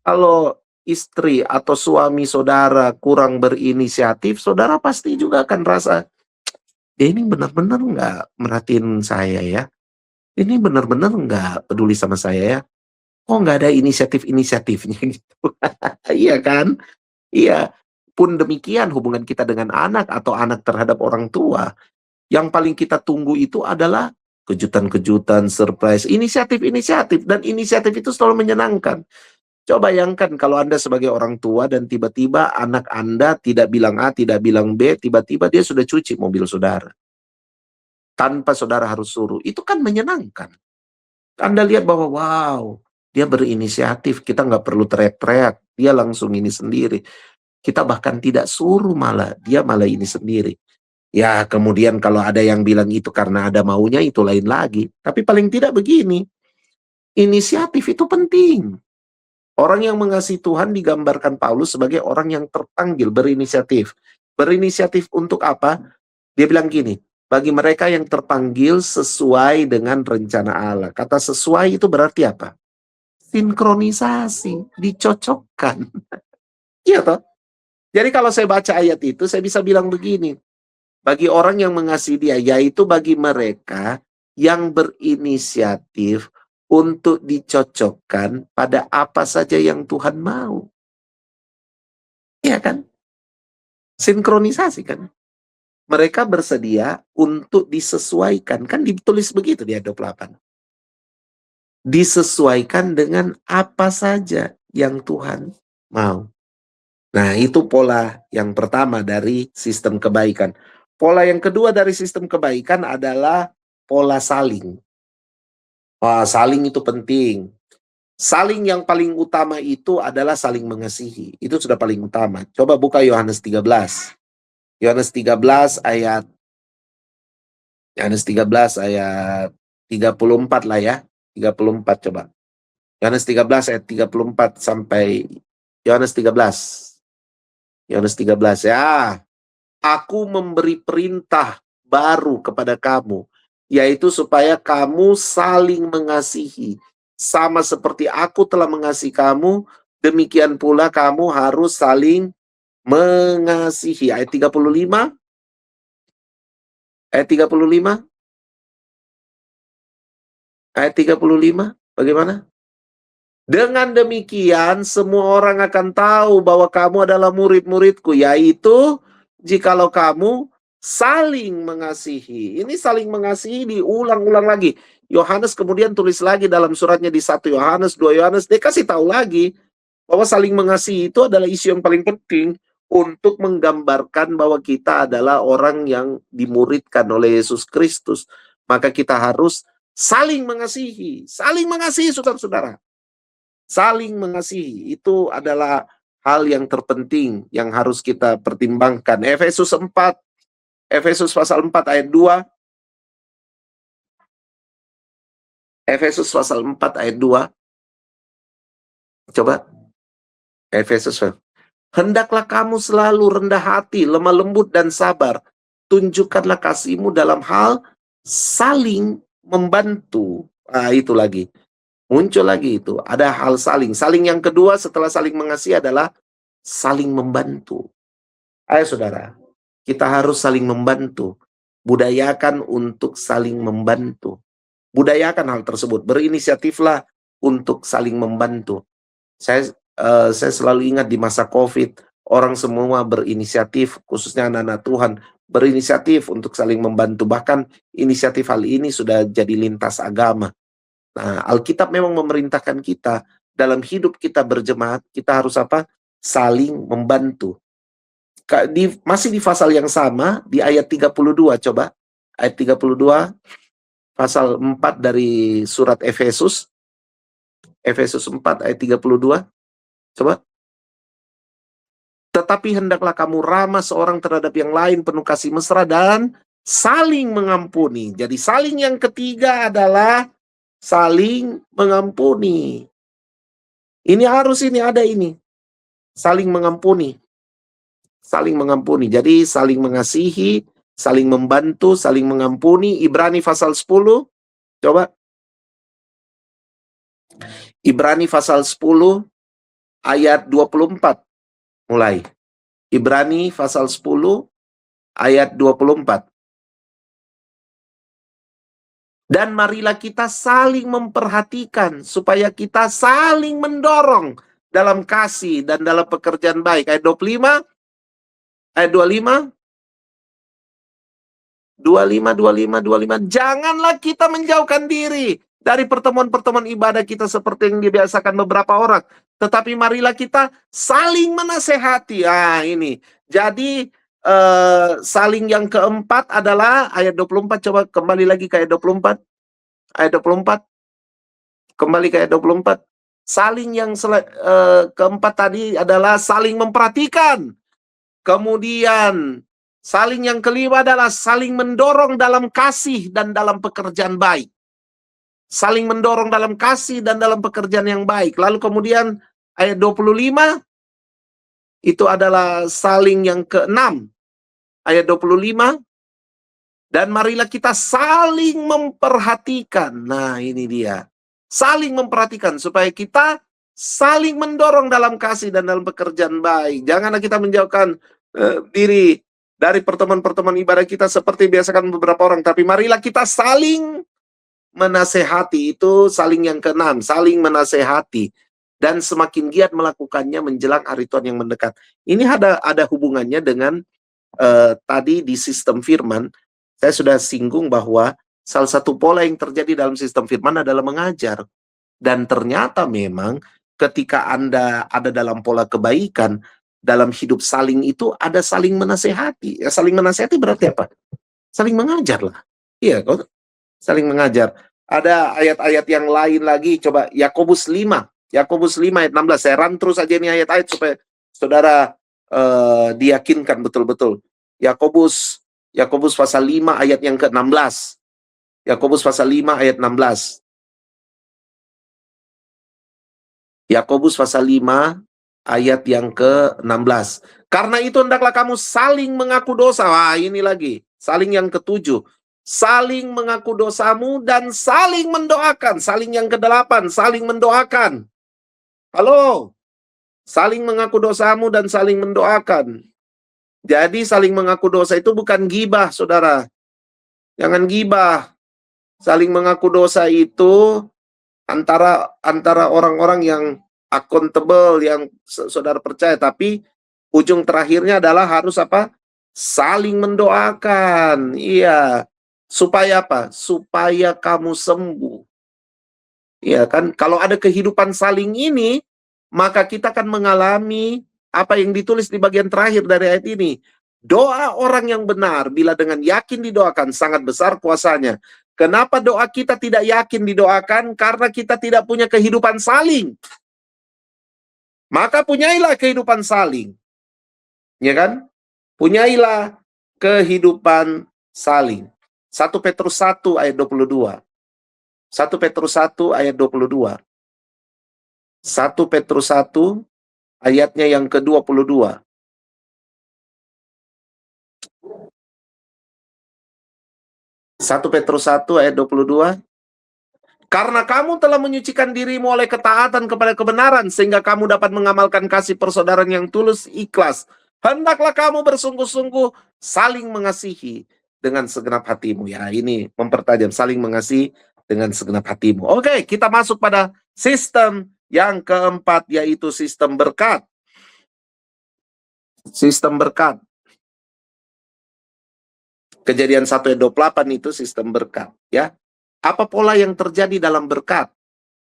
kalau istri atau suami saudara kurang berinisiatif, saudara pasti juga akan rasa, dia ini benar-benar nggak merhatiin saya ya. Ini benar-benar nggak peduli sama saya ya. Oh, nggak ada inisiatif-inisiatifnya gitu. Iya kan? Iya. Pun demikian hubungan kita dengan anak atau anak terhadap orang tua. Yang paling kita tunggu itu adalah kejutan-kejutan, surprise, inisiatif-inisiatif. Dan inisiatif itu selalu menyenangkan. Coba bayangkan kalau Anda sebagai orang tua dan tiba-tiba anak Anda tidak bilang A, tidak bilang B, tiba-tiba dia sudah cuci mobil saudara. Tanpa saudara harus suruh. Itu kan menyenangkan. Anda lihat bahwa wow, dia berinisiatif, kita nggak perlu teriak-teriak, dia langsung ini sendiri. Kita bahkan tidak suruh malah, dia malah ini sendiri. Ya kemudian kalau ada yang bilang itu karena ada maunya, itu lain lagi. Tapi paling tidak begini, inisiatif itu penting. Orang yang mengasihi Tuhan digambarkan Paulus sebagai orang yang terpanggil, berinisiatif. Berinisiatif untuk apa? Dia bilang gini, bagi mereka yang terpanggil sesuai dengan rencana Allah. Kata sesuai itu berarti apa? Sinkronisasi, dicocokkan. Iya toh? Jadi kalau saya baca ayat itu, saya bisa bilang begini. Bagi orang yang mengasihi dia, yaitu bagi mereka yang berinisiatif untuk dicocokkan pada apa saja yang Tuhan mau. Iya kan? Sinkronisasi kan? Mereka bersedia untuk disesuaikan. Kan ditulis begitu di ayat 28. Disesuaikan dengan apa saja yang Tuhan mau. Nah, itu pola yang pertama dari sistem kebaikan. Pola yang kedua dari sistem kebaikan adalah pola saling. Wah, saling itu penting. Saling yang paling utama itu adalah saling mengasihi. Itu sudah paling utama. Coba buka Yohanes 13. Yohanes 13 ayat 34 lah ya. 34 coba. Yohanes 13 ayat 34 sampai Yohanes 13. Yohanes 13 ya. Aku memberi perintah baru kepada kamu, yaitu supaya kamu saling mengasihi. Sama seperti aku telah mengasihi kamu, demikian pula kamu harus saling mengasihi. Ayat 35. Ayat 35. Ayat 35, bagaimana? Dengan demikian semua orang akan tahu bahwa kamu adalah murid-muridku, yaitu jikalau kamu saling mengasihi. Ini saling mengasihi diulang-ulang lagi. Yohanes kemudian tulis lagi dalam suratnya di 1 Yohanes, 2 Yohanes, dia kasih tahu lagi bahwa saling mengasihi itu adalah isu yang paling penting untuk menggambarkan bahwa kita adalah orang yang dimuridkan oleh Yesus Kristus. Maka kita harus saling mengasihi saudara-saudara. Saling mengasihi itu adalah hal yang terpenting yang harus kita pertimbangkan. Efesus pasal 4 ayat 2. Efesus pasal 4 ayat 2. Coba. Efesus. Hendaklah kamu selalu rendah hati, lemah lembut dan sabar. Tunjukkanlah kasihmu dalam hal saling membantu. Itu lagi. Muncul lagi itu. Ada hal saling. Saling yang kedua setelah saling mengasihi adalah saling membantu. Ayo saudara, kita harus saling membantu. Budayakan untuk saling membantu. Budayakan hal tersebut. Berinisiatiflah untuk saling membantu. Saya selalu ingat di masa COVID, orang semua berinisiatif, khususnya anak-anak Tuhan, berinisiatif untuk saling membantu. Bahkan inisiatif hal ini sudah jadi lintas agama. Nah, Alkitab memang memerintahkan kita dalam hidup kita berjemaat, kita harus apa? Saling membantu. Masih di pasal yang sama, di ayat 32, coba. Ayat 32, pasal 4 dari surat Efesus. Efesus 4 ayat 32. Coba. Tetapi hendaklah kamu ramah seorang terhadap yang lain, penuh kasih mesra dan saling mengampuni. Jadi saling yang ketiga adalah saling mengampuni. Ini ada ini. Saling mengampuni. Saling mengampuni. Jadi saling mengasihi, saling membantu, saling mengampuni. Ibrani pasal 10. Coba. Ibrani pasal 10 ayat 24. Mulai. Ibrani pasal 10 ayat 24. Dan marilah kita saling memperhatikan supaya kita saling mendorong dalam kasih dan dalam pekerjaan baik. Ayat 25, ayat 25, 25. Janganlah kita menjauhkan diri dari pertemuan-pertemuan ibadah kita seperti yang dibiasakan beberapa orang. Tetapi marilah kita saling menasehati. Ini. Jadi saling yang keempat adalah ayat 24. Coba kembali lagi ke ayat 24. Ayat 24. Kembali ke ayat 24. Saling yang keempat tadi adalah saling memperhatikan. Kemudian saling yang kelima adalah saling mendorong dalam kasih dan dalam pekerjaan baik. Saling mendorong dalam kasih dan dalam pekerjaan yang baik. Lalu kemudian ayat 25 itu adalah saling yang keenam. Ayat 25. Dan marilah kita saling memperhatikan. Nah, ini dia. Saling memperhatikan supaya kita saling mendorong dalam kasih dan dalam pekerjaan baik. Janganlah kita menjauhkan diri dari pertemuan-pertemuan ibadah kita seperti biasakan beberapa orang. Tapi marilah kita saling menasehati. Itu saling yang keenam. Saling menasehati. Dan semakin giat melakukannya menjelang hari Tuhan yang mendekat. Ini ada hubungannya dengan tadi di sistem firman. Saya sudah singgung bahwa salah satu pola yang terjadi dalam sistem firman adalah mengajar. Dan ternyata memang ketika Anda ada dalam pola kebaikan, dalam hidup saling itu ada saling menasehati. Ya, saling menasehati berarti apa? Saling mengajar lah. Iya, saling mengajar. Ada ayat-ayat yang lain lagi. Coba Yakobus 5. Yakobus 5 ayat 16. Saya run terus aja nih ayat-ayat supaya saudara diyakinkan betul-betul. Yakobus pasal 5 ayat yang ke-16. Yakobus pasal 5 ayat 16. Yakobus pasal 5 ayat yang ke-16. Karena itu hendaklah kamu saling mengaku dosa. Wah, ini lagi. Saling yang ke-7. Saling mengaku dosamu dan saling mendoakan. Saling yang ke-8. Saling mendoakan. Halo. Saling mengaku dosamu dan saling mendoakan. Jadi saling mengaku dosa itu bukan gibah, saudara. Jangan gibah. Saling mengaku dosa itu antara orang-orang yang akuntabel, yang saudara percaya, tapi ujung terakhirnya adalah harus apa? Saling mendoakan. Iya. Supaya apa? Supaya kamu sembuh. Iya kan? Kalau ada kehidupan saling ini, maka kita akan mengalami apa yang ditulis di bagian terakhir dari ayat ini. Doa orang yang benar bila dengan yakin didoakan sangat besar kuasanya. Kenapa doa kita tidak yakin didoakan? Karena kita tidak punya kehidupan saling. Maka punyailah kehidupan saling. Ya kan? Punyailah kehidupan saling. 1 Petrus 1 ayat 22. 1 Petrus 1 ayat 22. 1 Petrus 1 ayatnya yang ke-22. 1 Petrus 1 ayat 22. Karena kamu telah menyucikan dirimu oleh ketaatan kepada kebenaran, sehingga kamu dapat mengamalkan kasih persaudaraan yang tulus ikhlas. Hendaklah kamu bersungguh-sungguh saling mengasihi dengan segenap hatimu. Ya, ini mempertajam, saling mengasihi dengan segenap hatimu. Oke, kita masuk pada sistem yang keempat, yaitu sistem berkat. Sistem berkat. Kejadian 1 ayat 28 itu sistem berkat, ya. Apa pola yang terjadi dalam berkat?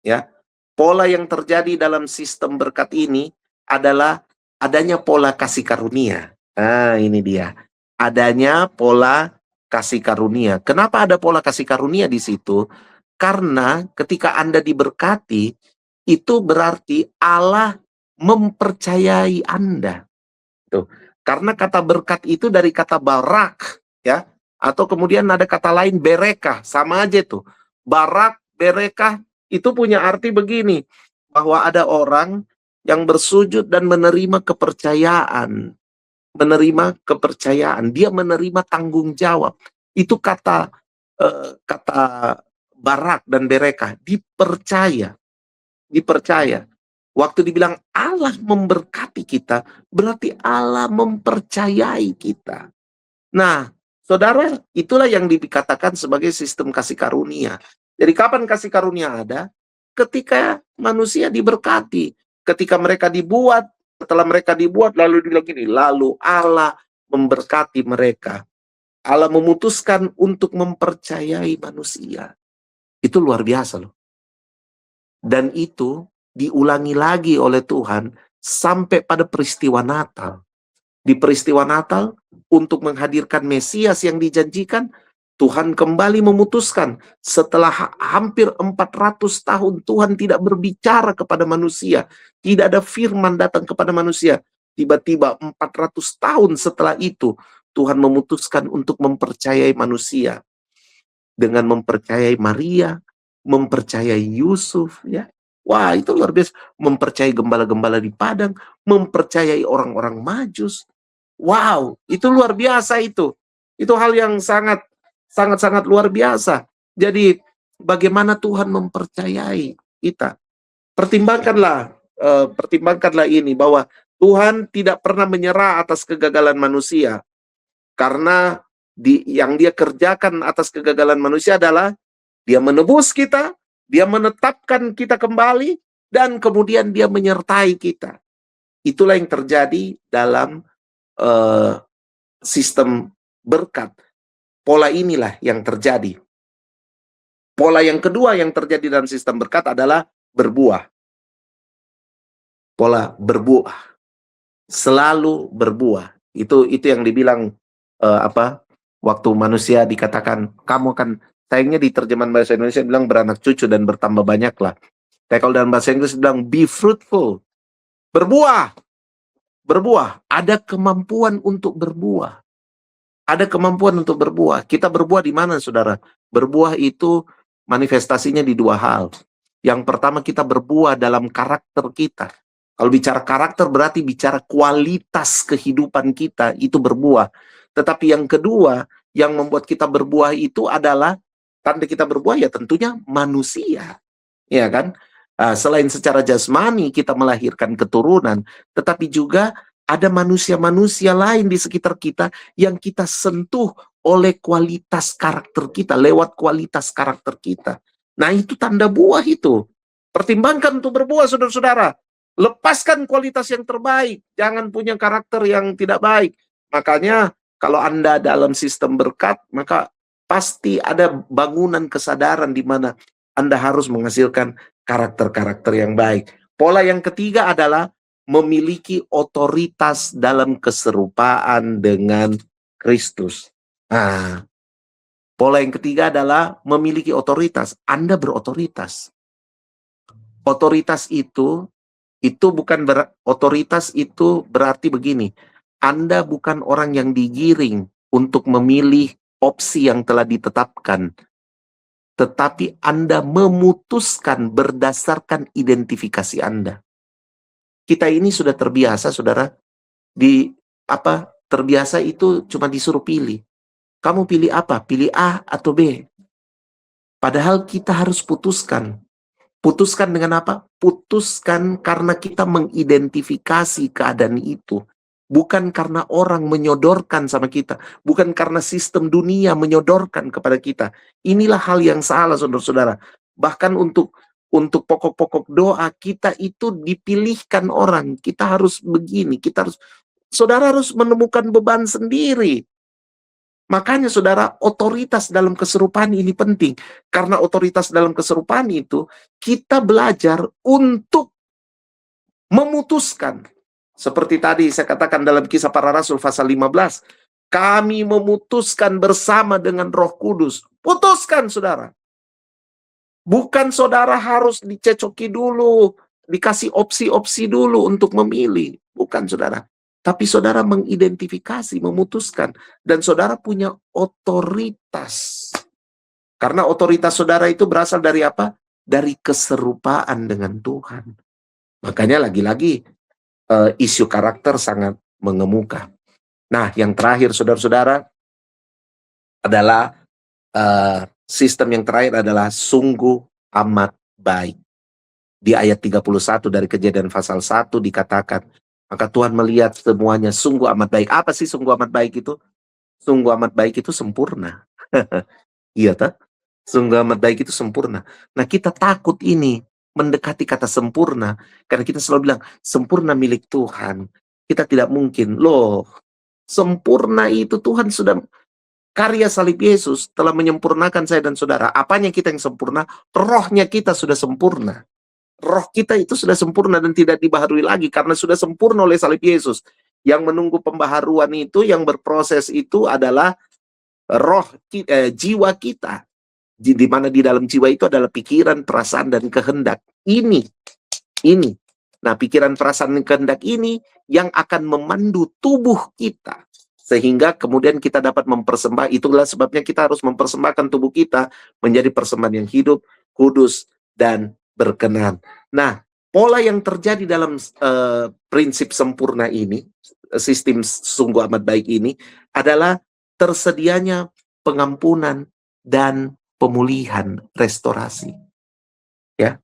Ya. Pola yang terjadi dalam sistem berkat ini adalah adanya pola kasih karunia. Nah, ini dia. Adanya pola kasih karunia. Kenapa ada pola kasih karunia di situ? Karena ketika Anda diberkati, itu berarti Allah mempercayai Anda. Tuh. Karena kata berkat itu dari kata barak, ya. Atau kemudian ada kata lain berekah, sama aja tuh. Barak, berekah itu punya arti begini, bahwa ada orang yang bersujud dan menerima kepercayaan. Menerima kepercayaan, dia menerima tanggung jawab. Itu kata barak dan berekah, dipercaya. Dipercaya. Waktu dibilang Allah memberkati kita, berarti Allah mempercayai kita. Nah, saudara, itulah yang dikatakan sebagai sistem kasih karunia. Jadi kapan kasih karunia ada? Ketika manusia diberkati. Ketika mereka dibuat, setelah mereka dibuat, lalu dibilang gini, lalu Allah memberkati mereka. Allah memutuskan untuk mempercayai manusia. Itu luar biasa loh. Dan itu diulangi lagi oleh Tuhan sampai pada peristiwa Natal. Di peristiwa Natal, untuk menghadirkan Mesias yang dijanjikan, Tuhan kembali memutuskan setelah hampir 400 tahun Tuhan tidak berbicara kepada manusia. Tidak ada firman datang kepada manusia. Tiba-tiba 400 tahun setelah itu, Tuhan memutuskan untuk mempercayai manusia. Dengan mempercayai Maria, mempercayai Yusuf, ya. Wah, itu luar biasa. Mempercayai gembala-gembala di padang, mempercayai orang-orang Majus. Wow, itu luar biasa itu. Itu hal yang sangat luar biasa. Jadi, bagaimana Tuhan mempercayai kita? Pertimbangkanlah ini, bahwa Tuhan tidak pernah menyerah atas kegagalan manusia. Karena yang dia kerjakan atas kegagalan manusia adalah dia menebus kita, dia menetapkan kita kembali, dan kemudian dia menyertai kita. Itulah yang terjadi dalam sistem berkat. Pola inilah yang terjadi. Pola yang kedua yang terjadi dalam sistem berkat adalah berbuah. Pola berbuah. Selalu berbuah. Itu yang dibilang waktu manusia dikatakan kamu akan, sayangnya di terjemahan bahasa Indonesia bilang beranak cucu dan bertambah banyaklah. Tapi kalau dalam bahasa Inggris bilang be fruitful. Berbuah. Berbuah. Ada kemampuan untuk berbuah. Ada kemampuan untuk berbuah. Kita berbuah di mana, saudara? Berbuah itu manifestasinya di dua hal. Yang pertama, kita berbuah dalam karakter kita. Kalau bicara karakter berarti bicara kualitas kehidupan kita, itu berbuah. Tetapi yang kedua, yang membuat kita berbuah itu adalah, tanda kita berbuah ya tentunya manusia. Ya kan? Selain secara jasmani kita melahirkan keturunan, tetapi juga ada manusia-manusia lain di sekitar kita yang kita sentuh oleh kualitas karakter kita, lewat kualitas karakter kita. Nah, itu tanda buah itu. Pertimbangkan untuk berbuah, saudara-saudara. Lepaskan kualitas yang terbaik, jangan punya karakter yang tidak baik. Makanya kalau Anda dalam sistem berkat, maka pasti ada bangunan kesadaran di mana Anda harus menghasilkan karakter-karakter yang baik. Pola yang ketiga adalah memiliki otoritas dalam keserupaan dengan Kristus. Nah, pola yang ketiga adalah memiliki otoritas. Anda berotoritas. Otoritas itu bukan otoritas itu berarti begini. Anda bukan orang yang digiring untuk memilih opsi yang telah ditetapkan, tetapi Anda memutuskan berdasarkan identifikasi Anda. Kita ini sudah terbiasa, saudara, terbiasa itu cuma disuruh pilih. Kamu pilih apa? Pilih A atau B. Padahal kita harus putuskan. Putuskan dengan apa? Putuskan karena kita mengidentifikasi keadaan itu. Bukan karena orang menyodorkan sama kita. Bukan karena sistem dunia menyodorkan kepada kita. Inilah hal yang salah, saudara-saudara. Bahkan untuk pokok-pokok doa, kita itu dipilihkan orang. Kita harus begini. Saudara harus menemukan beban sendiri. Makanya saudara, otoritas dalam keserupaan ini penting. Karena otoritas dalam keserupaan itu, kita belajar untuk memutuskan. Seperti tadi saya katakan dalam Kisah Para Rasul pasal 15. Kami memutuskan bersama dengan Roh Kudus. Putuskan, saudara. Bukan saudara harus dicecoki dulu, dikasih opsi-opsi dulu untuk memilih. Bukan, saudara. Tapi saudara mengidentifikasi, memutuskan. Dan saudara punya otoritas. Karena otoritas saudara itu berasal dari apa? Dari keserupaan dengan Tuhan. Makanya lagi-lagi isu karakter sangat mengemuka. Nah, yang terakhir saudara-saudara adalah sistem yang terakhir adalah sungguh amat baik. Di ayat 31 dari Kejadian pasal 1 dikatakan, maka Tuhan melihat semuanya sungguh amat baik. Apa sih sungguh amat baik itu? Sungguh amat baik itu sempurna. Iya tak? Sungguh amat baik itu sempurna. Nah, kita takut ini mendekati kata sempurna. Karena kita selalu bilang, sempurna milik Tuhan. Kita tidak mungkin. Loh, sempurna itu Tuhan sudah, karya salib Yesus telah menyempurnakan saya dan saudara. Apanya kita yang sempurna? Rohnya kita sudah sempurna. Roh kita itu sudah sempurna dan tidak dibaharui lagi karena sudah sempurna oleh salib Yesus. Yang menunggu pembaharuan itu, yang berproses itu adalah jiwa kita. Di mana di dalam jiwa itu adalah pikiran, perasaan, dan kehendak. Ini. Nah, pikiran, perasaan, dan kehendak ini yang akan memandu tubuh kita. Sehingga kemudian kita dapat mempersembahkan. Itulah sebabnya kita harus mempersembahkan tubuh kita menjadi persembahan yang hidup, kudus, dan berkenan. Nah, pola yang terjadi dalam prinsip sempurna ini, sistem sungguh amat baik ini, adalah tersedianya pengampunan dan pemulihan, restorasi. Ya.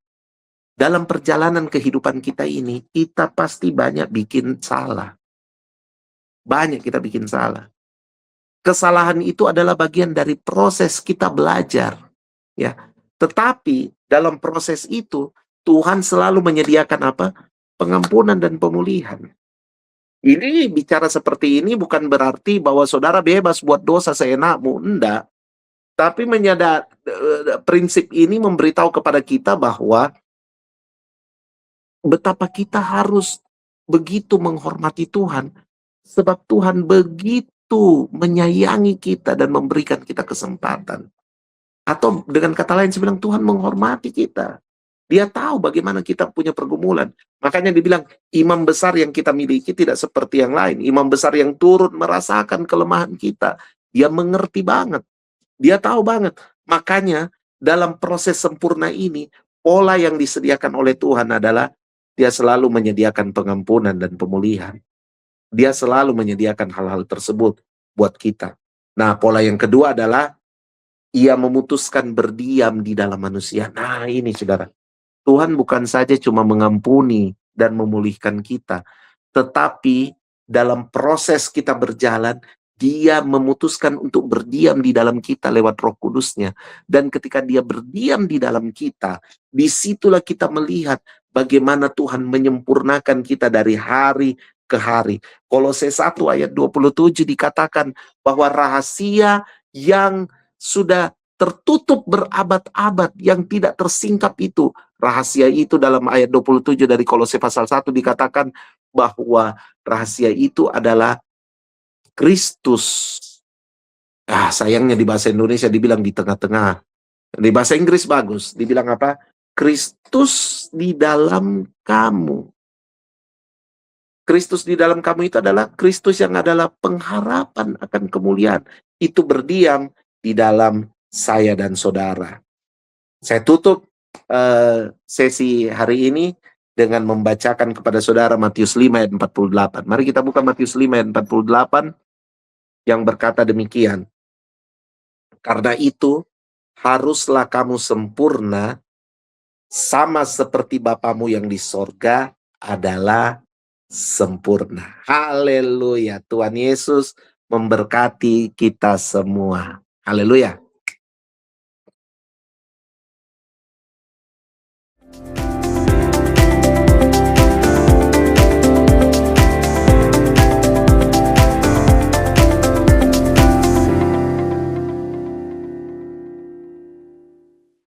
Dalam perjalanan kehidupan kita ini, kita pasti banyak bikin salah. Banyak kita bikin salah. Kesalahan itu adalah bagian dari proses kita belajar. Ya. Tetapi dalam proses itu, Tuhan selalu menyediakan apa? Pengampunan dan pemulihan. Ini bicara seperti ini bukan berarti bahwa saudara bebas buat dosa seenakmu. Enggak. Tapi prinsip ini memberitahu kepada kita bahwa betapa kita harus begitu menghormati Tuhan. Sebab Tuhan begitu menyayangi kita dan memberikan kita kesempatan. Atau dengan kata lain saya bilang, Tuhan menghormati kita. Dia tahu bagaimana kita punya pergumulan. Makanya dibilang, imam besar yang kita miliki tidak seperti yang lain. Imam besar yang turut merasakan kelemahan kita. Dia mengerti banget. Dia tahu banget. Makanya dalam proses sempurna ini, pola yang disediakan oleh Tuhan adalah dia selalu menyediakan pengampunan dan pemulihan. Dia selalu menyediakan hal-hal tersebut buat kita. Nah, pola yang kedua adalah ia memutuskan berdiam di dalam manusia. Nah, ini saudara. Tuhan bukan saja cuma mengampuni dan memulihkan kita, tetapi dalam proses kita berjalan, Dia memutuskan untuk berdiam di dalam kita lewat Roh Kudus-Nya. Dan ketika Dia berdiam di dalam kita, disitulah kita melihat bagaimana Tuhan menyempurnakan kita dari hari ke hari. Kolose 1 ayat 27 dikatakan bahwa rahasia yang sudah tertutup berabad-abad, yang tidak tersingkap itu. Rahasia itu dalam ayat 27 dari Kolose pasal 1 dikatakan bahwa rahasia itu adalah Kristus. Sayangnya di bahasa Indonesia dibilang di tengah-tengah. Di bahasa Inggris bagus, dibilang apa? Kristus di dalam kamu. Kristus di dalam kamu itu adalah Kristus yang adalah pengharapan akan kemuliaan. Itu berdiam di dalam saya dan saudara. Saya tutup sesi hari ini dengan membacakan kepada saudara Matius 5 ayat 48. Mari kita buka Matius 5 ayat 48 yang berkata demikian. Karena itu, haruslah kamu sempurna, sama seperti Bapamu yang di sorga adalah sempurna. Haleluya. Tuhan Yesus memberkati kita semua. Haleluya.